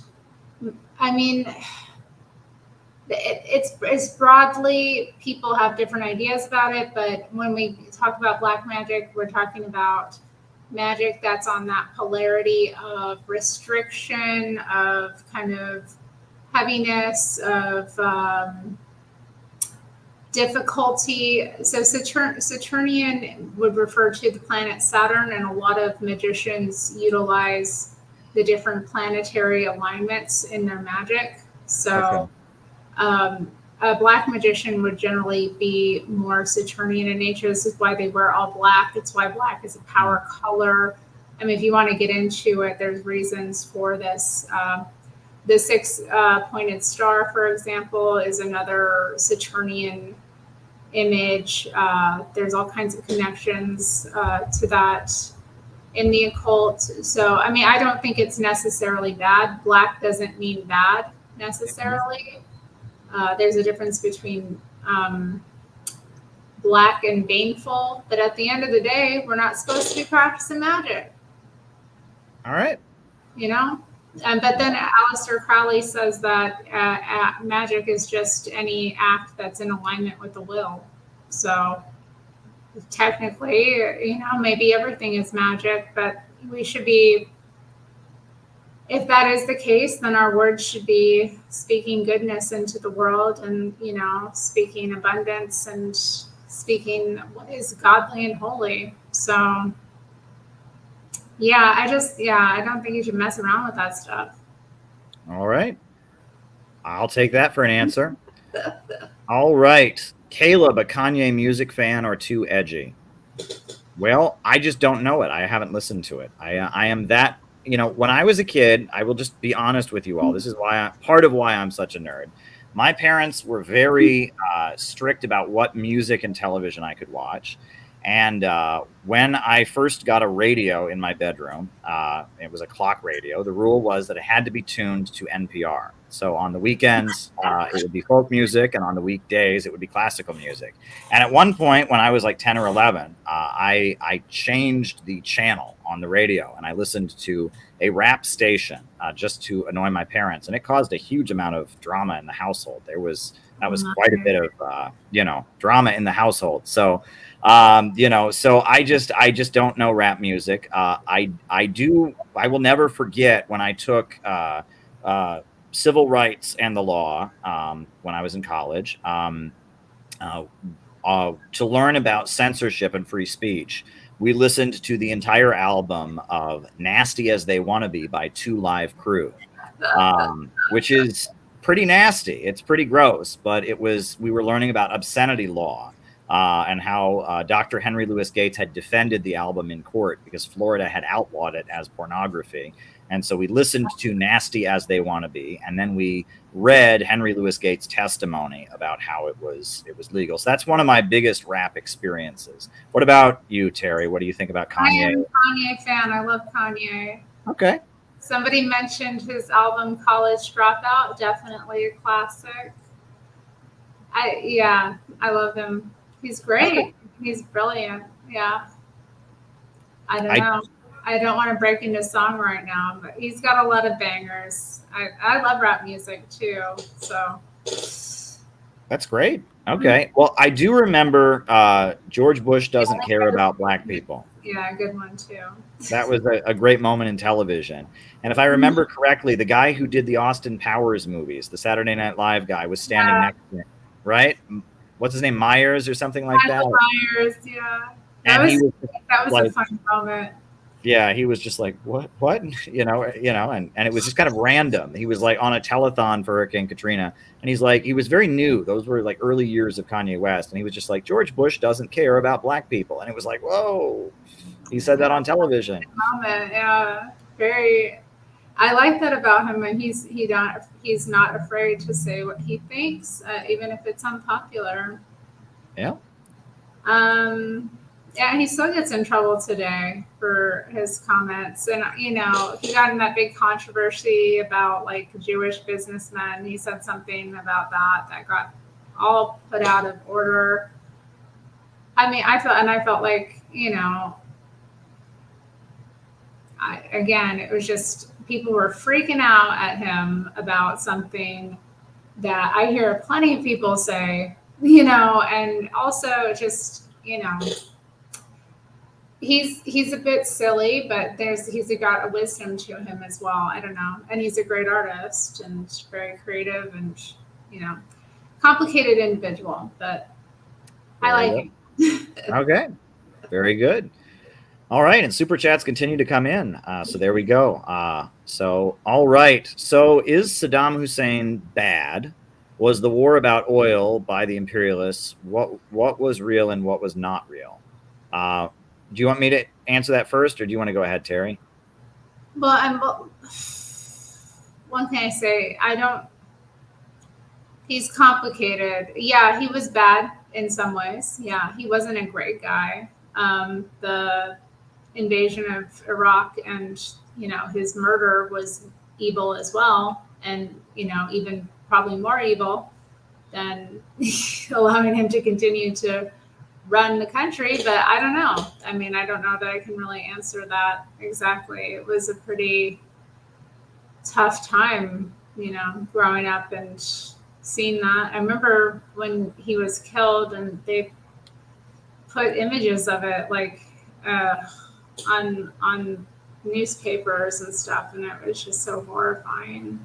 Speaker 7: it's broadly, people have different ideas about it, but when we talk about black magic, we're talking about magic that's on that polarity of restriction, of kind of heaviness, of difficulty. So Saturnian would refer to the planet Saturn, and a lot of magicians utilize the different planetary alignments in their magic. So a black magician would generally be more Saturnian in nature. This is why they wear all black. It's why black is a power color. If you want to get into it, there's reasons for this. The six-pointed star, for example, is another Saturnian image. There's all kinds of connections to that in the occult. So, I don't think it's necessarily bad. Black doesn't mean bad necessarily. There's a difference between black and baneful, but at the end of the day, we're not supposed to be practicing magic.
Speaker 1: All right.
Speaker 7: But then Aleister Crowley says that magic is just any act that's in alignment with the will. So technically, maybe everything is magic, but we should be, if that is the case, then our words should be speaking goodness into the world and, speaking abundance and speaking what is godly and holy. So Yeah, I don't think you should mess around with that stuff.
Speaker 1: All right. I'll take that for an answer. All right. Caleb, a Kanye music fan or too edgy? Well, I just don't know it. I haven't listened to it. I am that, when I was a kid, I will just be honest with you all. This is part of why I'm such a nerd. My parents were very strict about what music and television I could watch. And when I first got a radio in my bedroom, it was a clock radio. The rule was that it had to be tuned to NPR. So on the weekends, it would be folk music, and on the weekdays, it would be classical music. And at one point, when I was like 10 or 11, I changed the channel on the radio, and I listened to a rap station just to annoy my parents, and it caused a huge amount of drama in the household. That was quite a bit of drama in the household. So so I just don't know rap music. I will never forget when I took civil rights and the law when I was in college to learn about censorship and free speech. We listened to the entire album of Nasty as They Wanna Be by Two Live Crew, which is pretty nasty. It's pretty gross, but we were learning about obscenity law and how Dr. Henry Louis Gates had defended the album in court because Florida had outlawed it as pornography. And so we listened to Nasty as They Wanna Be, and then we read Henry Louis Gates' testimony about how it was legal. So that's one of my biggest rap experiences. What about you, Terry? What do you think about Kanye?
Speaker 7: I am a Kanye fan. I love Kanye.
Speaker 1: Okay.
Speaker 7: Somebody mentioned his album College Dropout. Definitely a classic. I love him. He's great. Okay. He's brilliant. Yeah. I don't know. I don't want to break into song right now, but he's got a lot of bangers. I love rap music too. So
Speaker 1: that's great. Okay. Well, I do remember George Bush doesn't care about black people.
Speaker 7: Yeah, good one too.
Speaker 1: That was a great moment in television. And if I remember correctly, the guy who did the Austin Powers movies, the Saturday Night Live guy, was standing next to him, right? What's his name? Myers or something like that?
Speaker 7: Myers, yeah. That was like, a fun moment.
Speaker 1: Yeah, he was just like, what, and it was just kind of random. He was like on a telethon for Hurricane Katrina, and he was very new. Those were like early years of Kanye West, and he was just like, George Bush doesn't care about black people, and it was like, whoa, he said that on television.
Speaker 7: Yeah, very. I like that about him, and he's not afraid to say what he thinks, even if it's unpopular.
Speaker 1: Yeah.
Speaker 7: Yeah, he still gets in trouble today for his comments. And, he got in that big controversy about like Jewish businessmen. He said something about that got all put out of order. I mean, I felt like, it was just people were freaking out at him about something that I hear plenty of people say, and also just, He's a bit silly, but he's got a wisdom to him as well. I don't know. And he's a great artist and very creative and, complicated individual, but I like him.
Speaker 1: Okay. Very good. All right. And super chats continue to come in. So there we go. All right. So is Saddam Hussein bad? Was the war about oil by the imperialists? What was real and what was not real? Do you want me to answer that first, or do you want to go ahead, Terry?
Speaker 7: Well, what can I say? He's complicated. Yeah, he was bad in some ways. Yeah, he wasn't a great guy. The invasion of Iraq and, his murder was evil as well. And, even probably more evil than allowing him to continue to run the country, but I don't know. I mean, I don't know that I can really answer that exactly. It was a pretty tough time, growing up and seeing that. I remember when he was killed and they put images of it like on newspapers and stuff, and it was just so horrifying.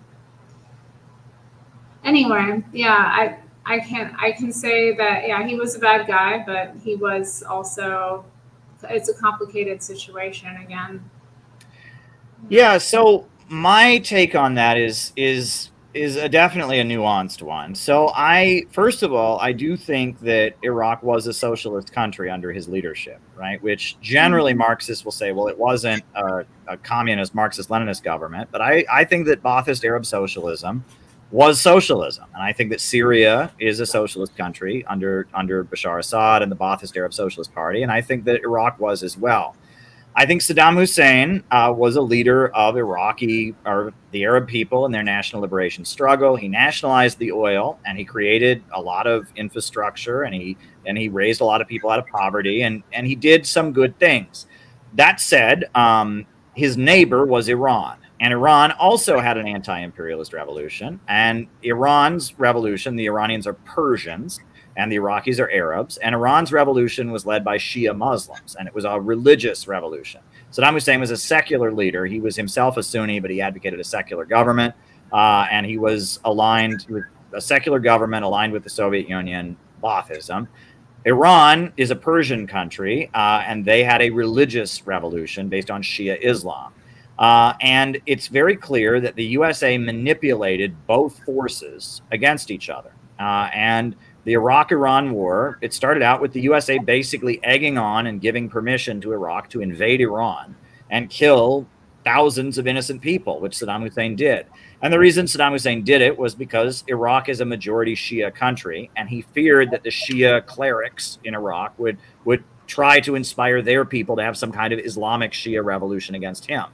Speaker 7: Anyway, yeah, I can say that, yeah, he was a bad guy, but he was also, it's a complicated situation again.
Speaker 1: Yeah, so my take on that definitely a nuanced one. So first of all, I do think that Iraq was a socialist country under his leadership, right? Which generally Marxists will say, well, it wasn't a communist Marxist-Leninist government, but I think that Ba'athist Arab socialism was socialism, and I think that Syria is a socialist country under Bashar Assad and the Ba'athist Arab Socialist Party, and I think that Iraq was as well. I think Saddam Hussein was a leader of the Arab people in their national liberation struggle. He nationalized the oil, and he created a lot of infrastructure, and he raised a lot of people out of poverty, and he did some good things. That said, his neighbor was Iran, and Iran also had an anti-imperialist revolution. And Iran's revolution, the Iranians are Persians, and the Iraqis are Arabs. And Iran's revolution was led by Shia Muslims, and it was a religious revolution. Saddam Hussein was a secular leader. He was himself a Sunni, but he advocated a secular government, and he was aligned with a secular government aligned with the Soviet Union, Baathism. Iran is a Persian country, and they had a religious revolution based on Shia Islam. And it's very clear that the USA manipulated both forces against each other. And the Iraq-Iran war, it started out with the USA basically egging on and giving permission to Iraq to invade Iran and kill thousands of innocent people, which Saddam Hussein did. And the reason Saddam Hussein did it was because Iraq is a majority Shia country, and he feared that the Shia clerics in Iraq would try to inspire their people to have some kind of Islamic Shia revolution against him.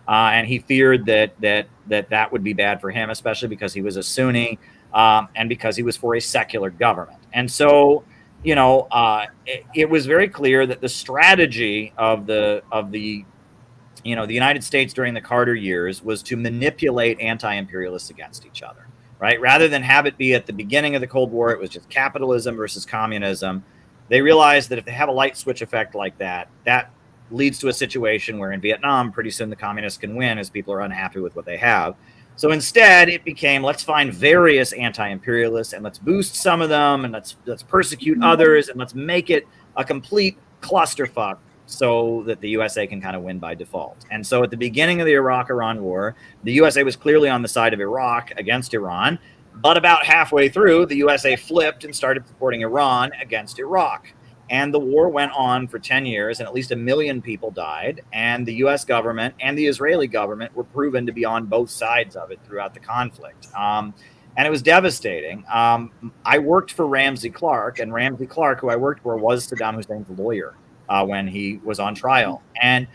Speaker 1: And he feared that would be bad for him, especially because he was a Sunni, and because he was for a secular government. And so, it was very clear that the strategy of the United States during the Carter years was to manipulate anti-imperialists against each other, right? Rather than have it be at the beginning of the Cold War, it was just capitalism versus communism. They realized that if they have a light switch effect like that, that leads to a situation where in Vietnam, pretty soon the communists can win as people are unhappy with what they have. So instead, it became, let's find various anti-imperialists and let's boost some of them and let's persecute others and let's make it a complete clusterfuck so that the USA can kind of win by default. And so at the beginning of the Iraq-Iran war, the USA was clearly on the side of Iraq against Iran. But about halfway through, the USA flipped and started supporting Iran against Iraq. And the war went on for 10 years, and at least 1 million people died. And the U.S. government and the Israeli government were proven to be on both sides of it throughout the conflict. And it was devastating. I worked for Ramsey Clark, and Ramsey Clark, who I worked for, was Saddam Hussein's lawyer when he was on trial. And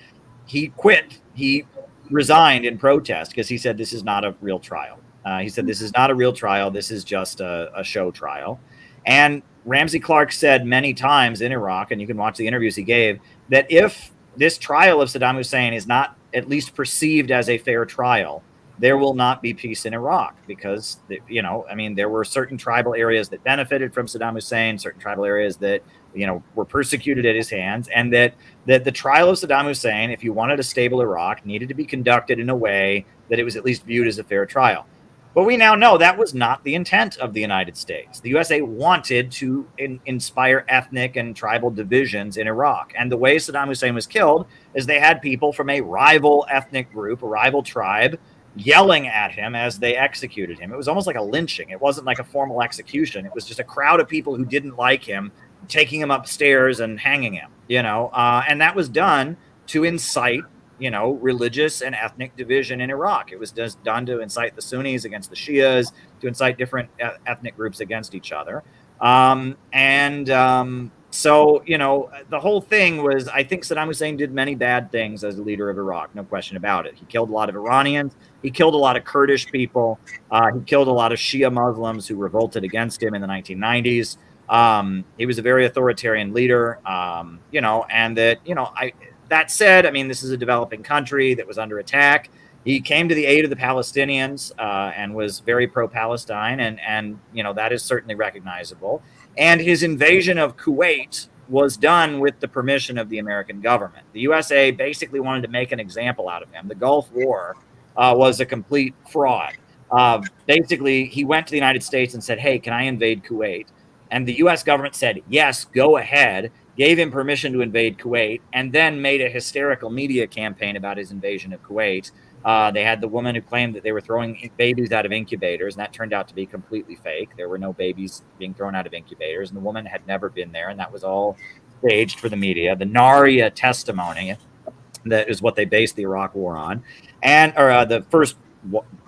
Speaker 1: he quit. He resigned in protest because he said, this is not a real trial. He said, this is not a real trial. This is just a show trial. And Ramsey Clark said many times in Iraq, and you can watch the interviews he gave, that if this trial of Saddam Hussein is not at least perceived as a fair trial, there will not be peace in Iraq because, there were certain tribal areas that benefited from Saddam Hussein, certain tribal areas that, were persecuted at his hands, and that the trial of Saddam Hussein, if you wanted a stable Iraq, needed to be conducted in a way that it was at least viewed as a fair trial. But we now know that was not the intent of the United States. The USA wanted to inspire ethnic and tribal divisions in Iraq. And the way Saddam Hussein was killed is they had people from a rival ethnic group, a rival tribe, yelling at him as they executed him. It was almost like a lynching. It wasn't like a formal execution. It was just a crowd of people who didn't like him, taking him upstairs and hanging him, and that was done to incite religious and ethnic division in Iraq. It was just done to incite the Sunnis against the Shias, to incite different ethnic groups against each other. So, the whole thing was, I think Saddam Hussein did many bad things as a leader of Iraq, no question about it. He killed a lot of Iranians. He killed a lot of Kurdish people. He killed a lot of Shia Muslims who revolted against him in the 1990s. He was a very authoritarian leader, that said, this is a developing country that was under attack. He came to the aid of the Palestinians and was very pro-Palestine, and that is certainly recognizable. And his invasion of Kuwait was done with the permission of the American government. The USA basically wanted to make an example out of him. The Gulf War was a complete fraud. Basically, he went to the United States and said, hey, can I invade Kuwait? And the U.S. government said, yes, go ahead, gave him permission to invade Kuwait, and then made a hysterical media campaign about his invasion of Kuwait, They had the woman who claimed that they were throwing babies out of incubators, and that turned out to be completely fake. There were no babies being thrown out of incubators, and the woman had never been there, and that was all staged for the media. The Naria testimony, that is what they based the Iraq War on, and the first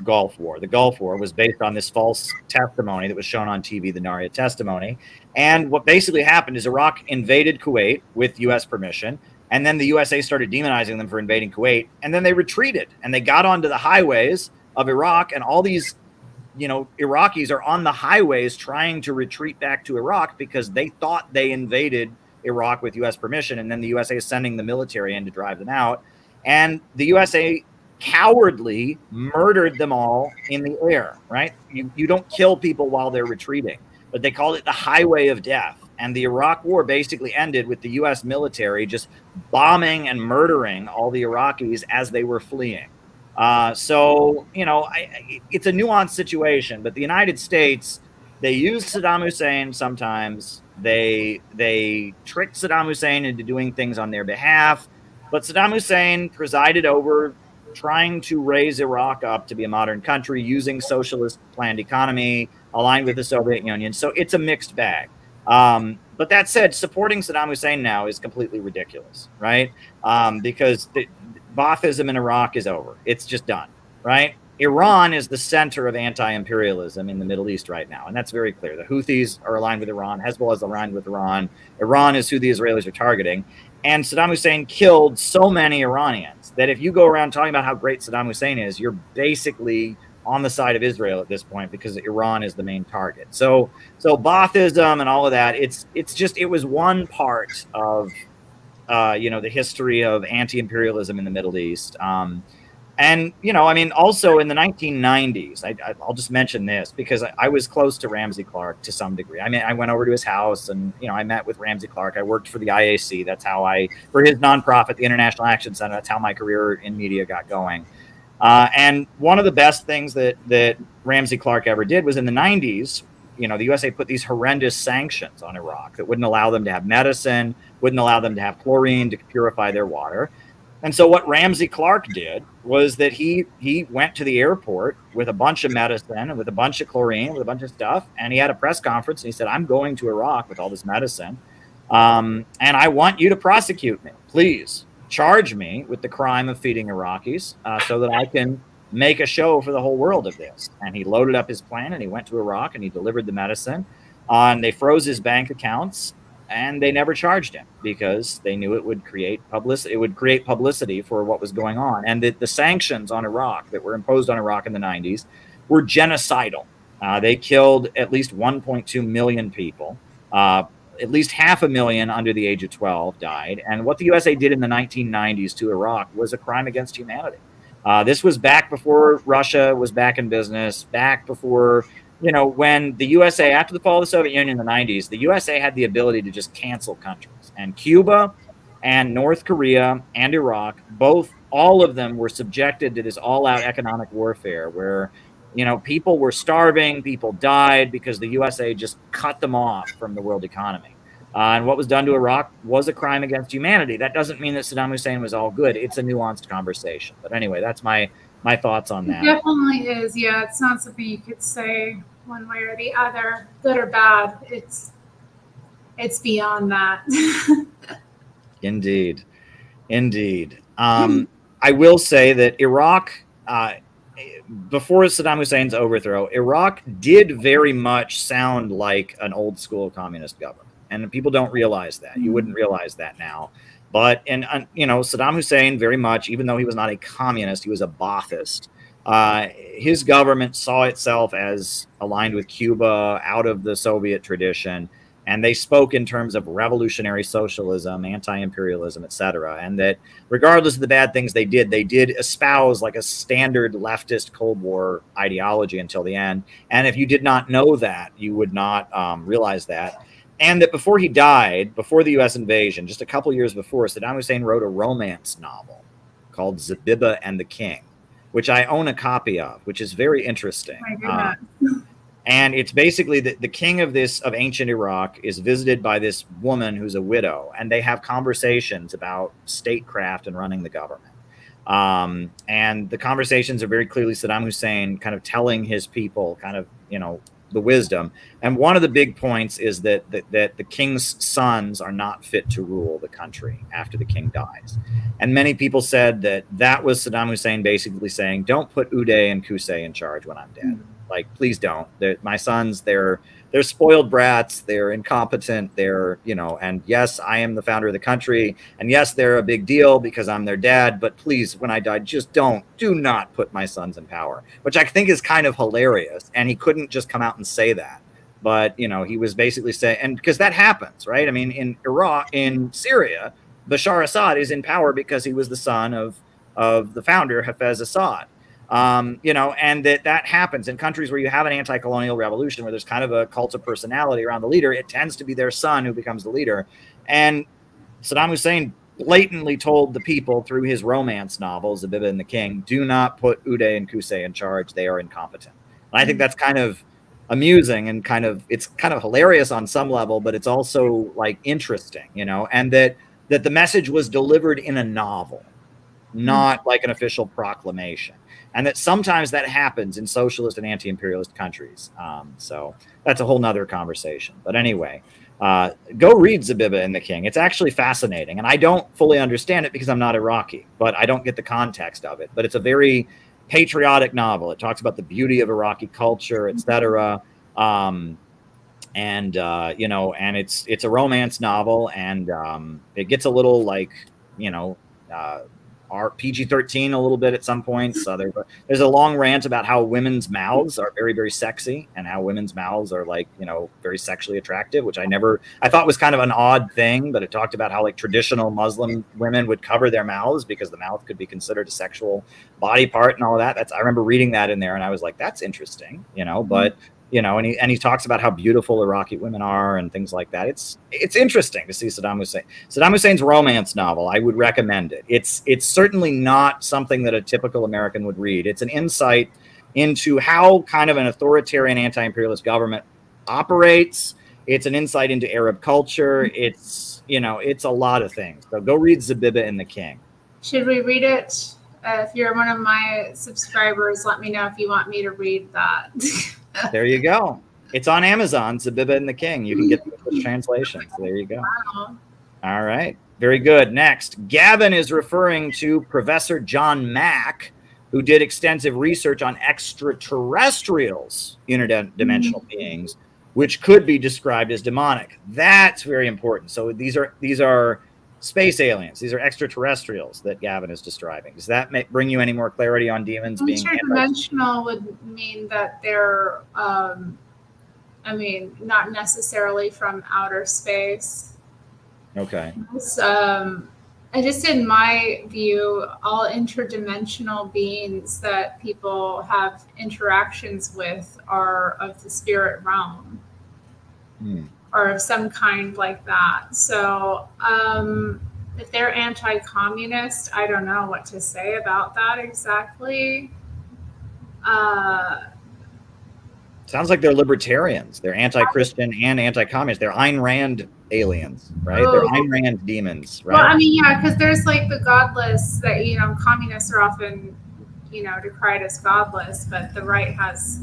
Speaker 1: Gulf War. The Gulf War was based on this false testimony that was shown on TV, the Naria testimony. And what basically happened is Iraq invaded Kuwait with U.S. permission, and then the USA started demonizing them for invading Kuwait, and then they retreated, and they got onto the highways of Iraq, and all these, Iraqis are on the highways trying to retreat back to Iraq because they thought they invaded Iraq with U.S. permission, and then the USA is sending the military in to drive them out, and the USA cowardly murdered them all in the air, right? You don't kill people while they're retreating, but they called it the highway of death. And the Iraq War basically ended with the U.S. military just bombing and murdering all the Iraqis as they were fleeing. It's a nuanced situation, but the United States, they use Saddam Hussein sometimes. They tricked Saddam Hussein into doing things on their behalf, but Saddam Hussein presided over trying to raise Iraq up to be a modern country using socialist planned economy aligned with the Soviet Union. So it's a mixed bag. But that said, supporting Saddam Hussein now is completely ridiculous, right? Because the Baathism in Iraq is over. It's just done, right? Iran is the center of anti-imperialism in the Middle East right now, and that's very clear. The Houthis are aligned with Iran. Hezbollah is aligned with Iran. Iran is who the Israelis are targeting. And Saddam Hussein killed so many Iranians that if you go around talking about how great Saddam Hussein is, you're basically on the side of Israel at this point because Iran is the main target. So Baathism and all of that, it was one part of the history of anti-imperialism in the Middle East. Also in the 1990s, I'll just mention this because I was close to Ramsey Clark to some degree. I mean, I went over to his house and, I met with Ramsey Clark. I worked for the IAC. That's how for his nonprofit, the International Action Center, that's how my career in media got going. And one of the best things that Ramsey Clark ever did was in the 90s, the USA put these horrendous sanctions on Iraq that wouldn't allow them to have medicine, wouldn't allow them to have chlorine to purify their water. And so what Ramsey Clark did was that he went to the airport with a bunch of medicine and with a bunch of chlorine, with a bunch of stuff. And he had a press conference and he said, I'm going to Iraq with all this medicine. And I want you to prosecute me. Please charge me with the crime of feeding Iraqis so that I can make a show for the whole world of this. And he loaded up his plane and he went to Iraq and he delivered the medicine. And they froze his bank accounts. And they never charged him because they knew it would create publicity. It would create publicity for what was going on. And the sanctions on Iraq that were imposed on Iraq in the 90s were genocidal. They killed at least 1.2 million people. At least 500,000 under the age of 12 died. And what the USA did in the 1990s to Iraq was a crime against humanity. This was back before Russia was back in business, back before... when the USA, after the fall of the Soviet Union in the 90s, the USA had the ability to just cancel countries. And Cuba and North Korea and Iraq, all of them were subjected to this all-out economic warfare where, people were starving, people died because the USA just cut them off from the world economy. And what was done to Iraq was a crime against humanity. That doesn't mean that Saddam Hussein was all good. It's a nuanced conversation. But anyway, that's my thoughts on that.
Speaker 7: It definitely is. Yeah, it's not something you could say one way or the other, good or bad. It's beyond that.
Speaker 1: Indeed. I will say that Iraq, before Saddam Hussein's overthrow, Iraq did very much sound like an old school communist government. And people don't realize that. You wouldn't realize that now. But, Saddam Hussein very much, even though he was not a communist, he was a Baathist. His government saw itself as aligned with Cuba, out of the Soviet tradition, and they spoke in terms of revolutionary socialism, anti-imperialism, etc. And that regardless of the bad things they did espouse like a standard leftist Cold War ideology until the end. And if you did not know that, you would not realize that. And that before he died, before the U.S. invasion, just a couple years before, Saddam Hussein wrote a romance novel called Zabiba and the King, which I own a copy of, which is very interesting. And it's basically the king of ancient Iraq is visited by this woman who's a widow, and they have conversations about statecraft and running the government. And the conversations are very clearly Saddam Hussein kind of telling his people kind of, the wisdom. And one of the big points is that the king's sons are not fit to rule the country after the king dies. And many people said that was Saddam Hussein basically saying, don't put Uday and Qusay in charge when I'm dead. Like, please don't. My sons, they're spoiled brats. They're incompetent. They're, and yes, I am the founder of the country. And yes, they're a big deal because I'm their dad. But please, when I die, just do not put my sons in power, which I think is kind of hilarious. And he couldn't just come out and say that. But, he was basically saying, and because that happens, right? I mean, in Iraq, in Syria, Bashar Assad is in power because he was the son of the founder, Hafez Assad. And that happens in countries where you have an anti-colonial revolution, where there's kind of a cult of personality around the leader. It tends to be their son who becomes the leader. And Saddam Hussein blatantly told the people through his romance novels, Zabibba and the King, do not put Uday and Qusay in charge. They are incompetent. And I think that's kind of amusing and it's kind of hilarious on some level, but it's also like interesting, and that the message was delivered in a novel, not like an official proclamation. And that sometimes that happens in socialist and anti-imperialist countries. So that's a whole nother conversation. But anyway, go read Zabibba and the King. It's actually fascinating. And I don't fully understand it because I'm not Iraqi, but I don't get the context of it. But it's a very patriotic novel. It talks about the beauty of Iraqi culture, etc. And it's a romance novel, and it gets a little like, are PG-13 a little bit at some points. There's a long rant about how women's mouths are very, very sexy, and how women's mouths are like, very sexually attractive, which I thought was kind of an odd thing, but it talked about how like traditional Muslim women would cover their mouths because the mouth could be considered a sexual body part and all of that. I remember reading that in there, and I was like, that's interesting, but and he talks about how beautiful Iraqi women are and things like that. It's interesting to see Saddam Hussein. Saddam Hussein's romance novel, I would recommend it. It's certainly not something that a typical American would read. It's an insight into how kind of an authoritarian anti-imperialist government operates. It's an insight into Arab culture. It's a lot of things. So go read Zabibba and the King.
Speaker 7: Should we read it? If you're one of my subscribers, let me know if you want me to read that.
Speaker 1: There you go. It's on Amazon, Zabibba and the King. You can get the English translation. So there you go.
Speaker 7: Wow.
Speaker 1: All right. Very good. Next, Gavin is referring to Professor John Mack, who did extensive research on extraterrestrials, interdimensional beings, which could be described as demonic. That's very important. So these are space aliens. These are extraterrestrials that Gavin is describing. Does that bring you any more clarity on demons being
Speaker 7: interdimensional? Would mean that they're, not necessarily from outer space.
Speaker 1: Okay.
Speaker 7: Just in my view, all interdimensional beings that people have interactions with are of the spirit realm. Or of some kind like that. So if they're anti-communist, I don't know what to say about that exactly.
Speaker 1: Sounds like they're libertarians. They're anti-Christian and anti-communist. They're Ayn Rand aliens, right? They're Ayn Rand demons, right?
Speaker 7: Well, because there's like the godless that, communists are often, decried as godless, but the right has,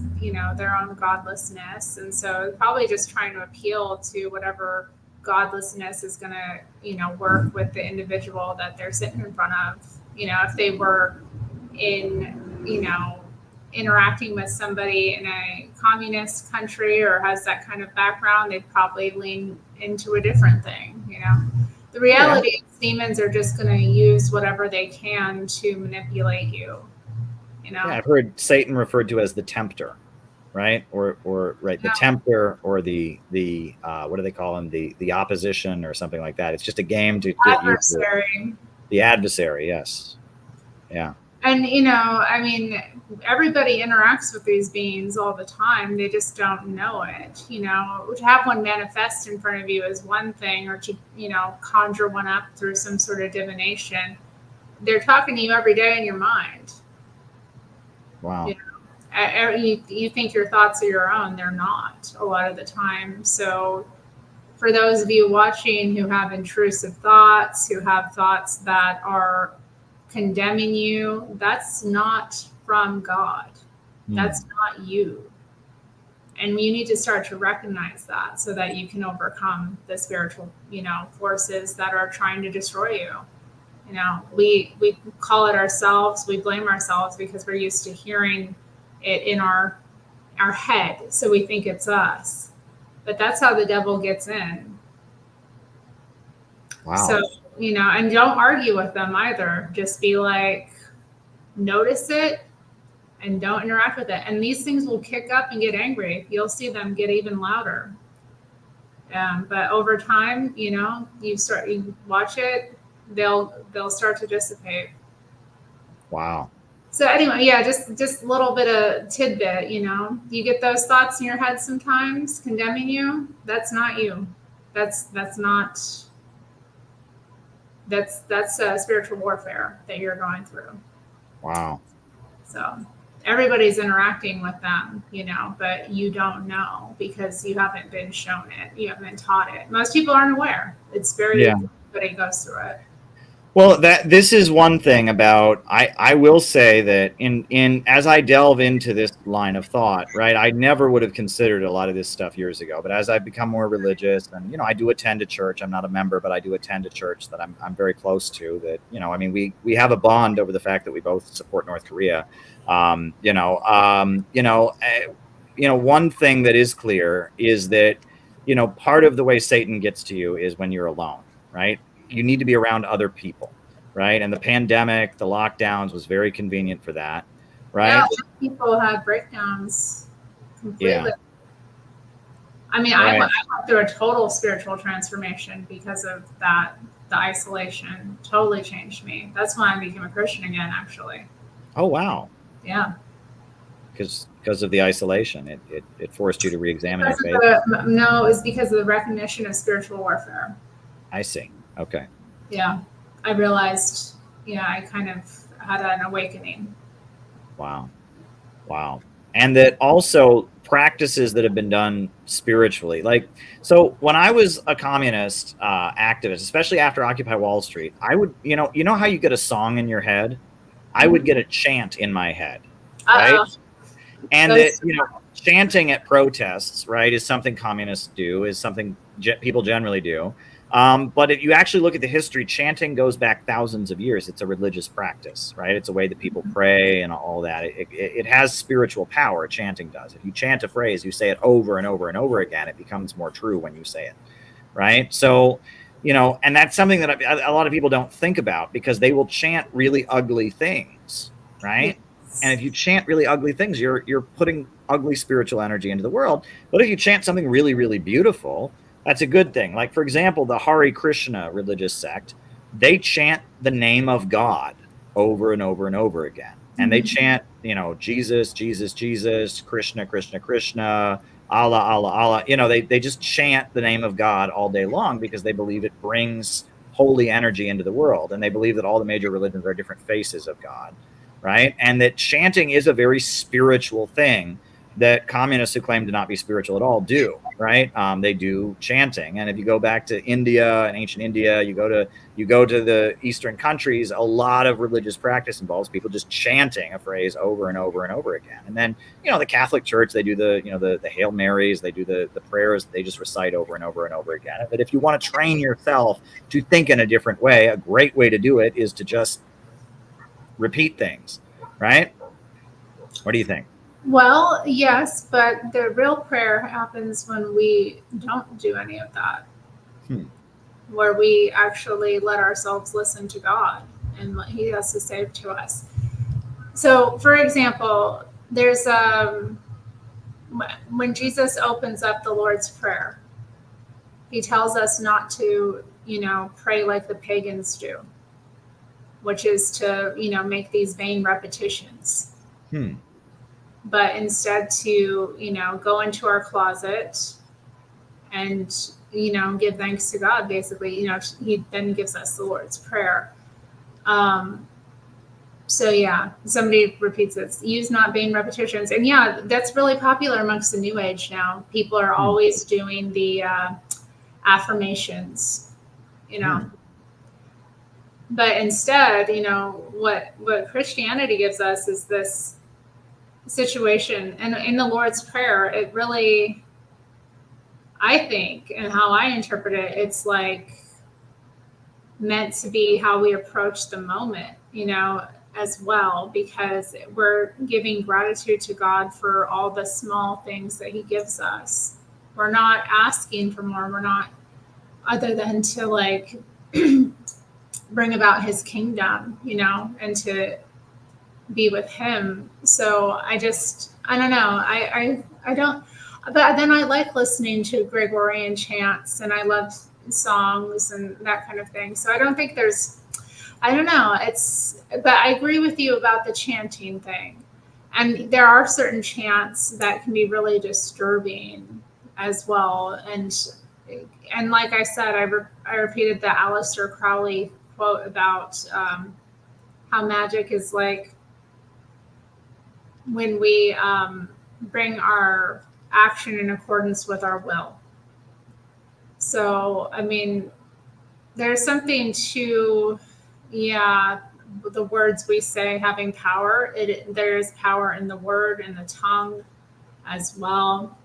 Speaker 7: their own godlessness. And so probably just trying to appeal to whatever godlessness is going to, work with the individual that they're sitting in front of. If they were interacting with somebody in a communist country or has that kind of background, they'd probably lean into a different thing. The reality is demons are just going to use whatever they can to manipulate you. Yeah,
Speaker 1: I've heard Satan referred to as the tempter, right? Or right, the tempter, or the what do they call him? The opposition or something like that. It's just a game to
Speaker 7: adversary.
Speaker 1: The adversary, yes. Yeah.
Speaker 7: And everybody interacts with these beings all the time. They just don't know it. To have one manifest in front of you is one thing, or to conjure one up through some sort of divination. They're talking to you every day in your mind.
Speaker 1: Wow.
Speaker 7: You think your thoughts are your own. They're not a lot of the time. So for those of you watching who have intrusive thoughts, who have thoughts that are condemning you, that's not from God. That's not you. And you need to start to recognize that so that you can overcome the spiritual, forces that are trying to destroy you. We call it ourselves, we blame ourselves because we're used to hearing it in our head. So we think it's us. But that's how the devil gets in.
Speaker 1: Wow.
Speaker 7: So, and don't argue with them either. Just be like, notice it and don't interact with it. And these things will kick up and get angry. You'll see them get even louder. But over time, you watch it, they'll start to dissipate.
Speaker 1: Wow.
Speaker 7: So anyway, yeah, just a little bit of tidbit, you get those thoughts in your head sometimes condemning you. That's not you. That's spiritual warfare that you're going through.
Speaker 1: Wow.
Speaker 7: So everybody's interacting with them, but you don't know because you haven't been shown it. You haven't been taught it. Most people aren't aware. It's everybody goes through it.
Speaker 1: Well, this is one thing about, I will say that in as I delve into this line of thought, right, I never would have considered a lot of this stuff years ago. But as I've become more religious, and I do attend a church. I'm not a member, but I do attend a church that I'm very close to. That we have a bond over the fact that we both support North Korea. One thing that is clear is that part of the way Satan gets to you is when you're alone, right? You need to be around other people, right? And the pandemic, the lockdowns was very convenient for that, right?
Speaker 7: Yeah, people had breakdowns completely.
Speaker 1: Yeah.
Speaker 7: I mean, I went through a total spiritual transformation because of that. The isolation totally changed me. That's why I became a Christian again, actually.
Speaker 1: Oh, wow.
Speaker 7: Yeah.
Speaker 1: Because of the isolation, it forced you to re-examine your faith.
Speaker 7: No, it's because of the recognition of spiritual warfare.
Speaker 1: I see. Okay.
Speaker 7: Yeah. I realized, I kind of had an awakening.
Speaker 1: Wow. And that also practices that have been done spiritually. So when I was a communist activist, especially after Occupy Wall Street, I would, how you get a song in your head? I would get a chant in my head. Right. And chanting at protests, right, is something communists do, is something people generally do. But if you actually look at the history, chanting goes back thousands of years. It's a religious practice, right? It's a way that people pray and all that. It has spiritual power. Chanting does. If you chant a phrase, you say it over and over and over again, it becomes more true when you say it, right? So, and that's something that a lot of people don't think about because they will chant really ugly things, right? Yes. And if you chant really ugly things, you're putting ugly spiritual energy into the world. But if you chant something really, really beautiful, that's a good thing. Like, for example, the Hare Krishna religious sect, they chant the name of God over and over and over again. And they chant, Jesus, Jesus, Jesus, Krishna, Krishna, Krishna, Allah, Allah, Allah. They just chant the name of God all day long because they believe it brings holy energy into the world. And they believe that all the major religions are different faces of God, right? And that chanting is a very spiritual thing that communists who claim to not be spiritual at all do, right? They do chanting. And if you go back to India and ancient India, you go to the Eastern countries, a lot of religious practice involves people just chanting a phrase over and over and over again. And then, the Catholic Church, they do the Hail Marys, they do the prayers, they just recite over and over and over again. But if you want to train yourself to think in a different way, a great way to do it is to just repeat things, right? What do you think?
Speaker 7: Well, yes, but the real prayer happens when we don't do any of that. Where we actually let ourselves listen to God and what He has to say to us. So, for example, there's when Jesus opens up the Lord's Prayer, He tells us not to, pray like the pagans do, which is to, make these vain repetitions. But instead to, go into our closet and, give thanks to God, basically. He then gives us the Lord's Prayer. So, yeah, somebody repeats it. Use not vain repetitions. And, yeah, that's really popular amongst the New Age now. People are always doing the affirmations, But instead, what Christianity gives us is this situation, and in the Lord's Prayer, it really, I think, and how I interpret it, it's like meant to be how we approach the moment, as well, because we're giving gratitude to God for all the small things that he gives us. We're not asking for more. We're not, other than to like bring about his kingdom, and to be with him. So I don't know. I don't, but then I like listening to Gregorian chants, and I love songs and that kind of thing. So I don't think I don't know. But I agree with you about the chanting thing. And there are certain chants that can be really disturbing as well. And like I said, I repeated the Aleister Crowley quote about how magic is like when we bring our action in accordance with our will. So, I mean, there's something to, the words we say having power. There's power in the word and the tongue as well.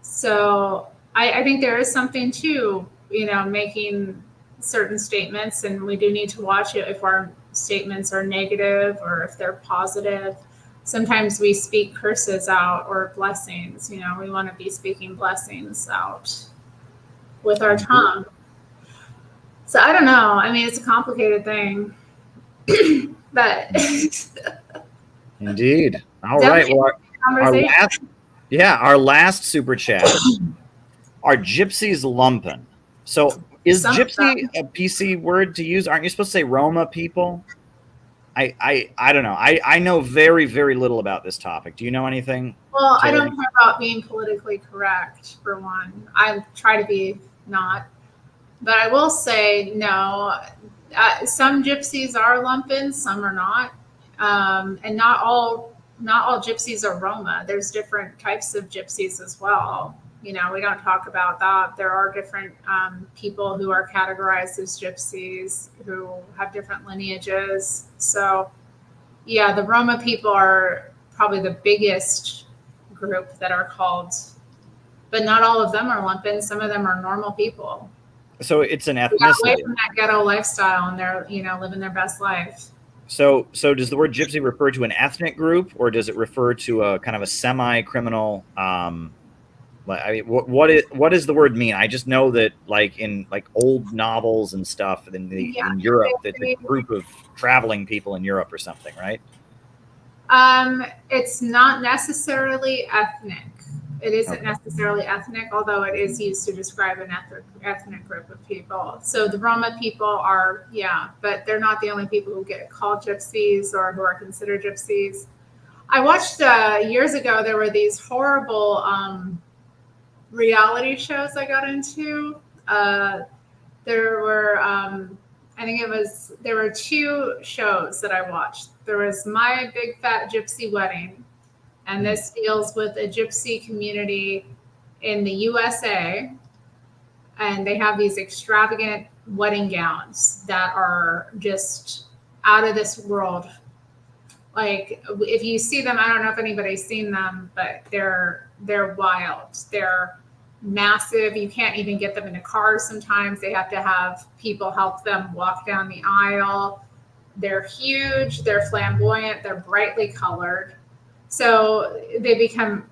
Speaker 7: So I think there is something to, making certain statements, and we do need to watch it if our statements are negative or if they're positive. Sometimes we speak curses out or blessings. We want to be speaking blessings out with our tongue. So I don't know. I mean, it's a complicated thing, but
Speaker 1: indeed. All right. Well, our last super chat are gypsies lumpin'. So is gypsy a PC word to use? Aren't you supposed to say Roma people? I don't know. I know very, very little about this topic. Do you know anything?
Speaker 7: Well, Terri? I don't care about being politically correct, for one. I try to be not. But I will say, no, some gypsies are lumpin', some are not. And not all gypsies are Roma. There's different types of gypsies as well. We don't talk about that. There are different people who are categorized as gypsies who have different lineages. So, the Roma people are probably the biggest group that are called, but not all of them are lumpin'. Some of them are normal people.
Speaker 1: So it's an ethnicity.
Speaker 7: Got away from that ghetto lifestyle, and they're living their best life.
Speaker 1: So does the word gypsy refer to an ethnic group, or does it refer to a kind of a semi-criminal? What does the word mean? I just know that in old novels and stuff in Europe, it's a group of traveling people in Europe or something, right?
Speaker 7: It's not necessarily ethnic. It isn't necessarily ethnic, although it is used to describe an ethnic group of people. So the Roma people are, but they're not the only people who get called gypsies or who are considered gypsies. I watched years ago, there were these horrible reality shows I got into. There were, there were two shows that I watched. There was My Big Fat Gypsy Wedding. And this deals with a gypsy community in the USA. And they have these extravagant wedding gowns that are just out of this world. Like, if you see them, I don't know if anybody's seen them, but they're wild. They're massive. You can't even get them into cars sometimes. They have to have people help them walk down the aisle. They're huge. They're flamboyant. They're brightly colored. So they become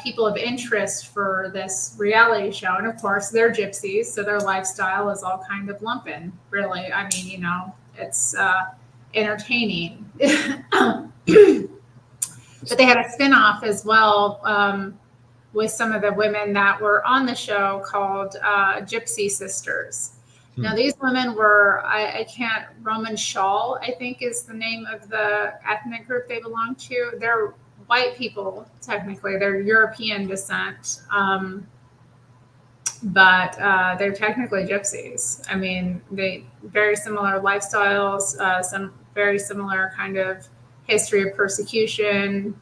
Speaker 7: people of interest for this reality show. And of course, they're gypsies, so their lifestyle is all kind of lumpin', really. I mean, it's entertaining. But they had a spinoff as well with some of the women that were on the show called Gypsy Sisters. Now, these women were, Roman Shawl, I think is the name of the ethnic group they belong to. They're white people, technically. They're European descent, but they're technically gypsies. I mean, they very similar lifestyles, some very similar kind of history of persecution,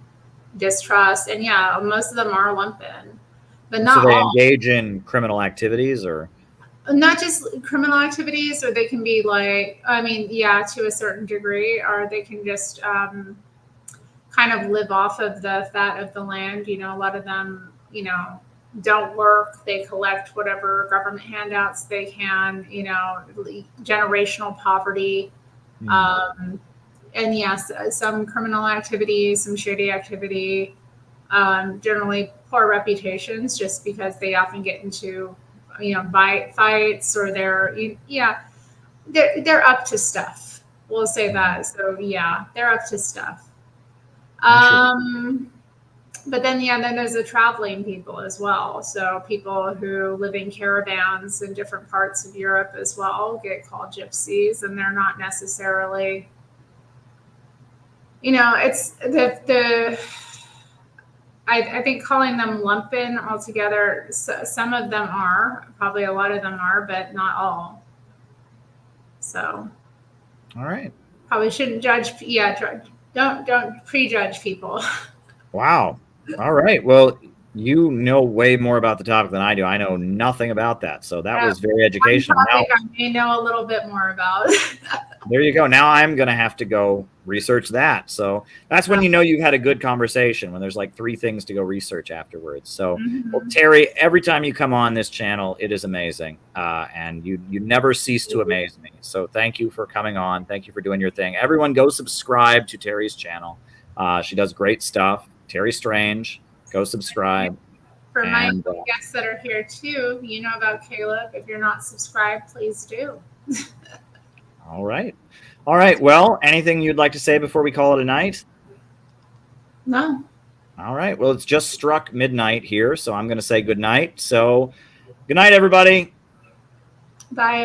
Speaker 7: distrust, and most of them are lumpin', but not
Speaker 1: all. So they
Speaker 7: all.
Speaker 1: engage in criminal activities, or?
Speaker 7: not just criminal activities, or they can be like, I mean, yeah, to a certain degree, or they can just kind of live off of the fat of the land. You know, a lot of them, you know, don't work. They collect whatever government handouts they can, you know, generational poverty. And yes, some criminal activity, some shady activity, generally poor reputations, just because they often get into, you know, fights, or they're up to stuff. We'll say that. So yeah, they're up to stuff. But then then there's the traveling people as well. So people who live in caravans in different parts of Europe as well get called gypsies, and they're not necessarily, you know, it's I think calling them lumpen altogether, some of them are, probably a lot of them are, but not all. So.
Speaker 1: All right.
Speaker 7: Probably shouldn't judge. Yeah. Don't prejudge people.
Speaker 1: Wow. All right. Well, you know way more about the topic than I do. I know nothing about that. So that was very educational.
Speaker 7: Now, I may know a little bit more about.
Speaker 1: There you go. Now I'm going to have to go research that. So that's when you know you've had a good conversation, when there's like 3 things to go research afterwards. So, well, Terri, every time you come on this channel, it is amazing. And you never cease to amaze me. So thank you for coming on. Thank you for doing your thing. Everyone go subscribe to Terri's channel. She does great stuff. Terri Strange. Go subscribe.
Speaker 7: For my guests that are here too, you know about Caleb. If you're not subscribed, please do.
Speaker 1: All right. All right. Well, anything you'd like to say before we call it a night?
Speaker 7: No.
Speaker 1: All right. Well, it's just struck midnight here, so I'm going to say good night. So good night, everybody.
Speaker 7: Bye.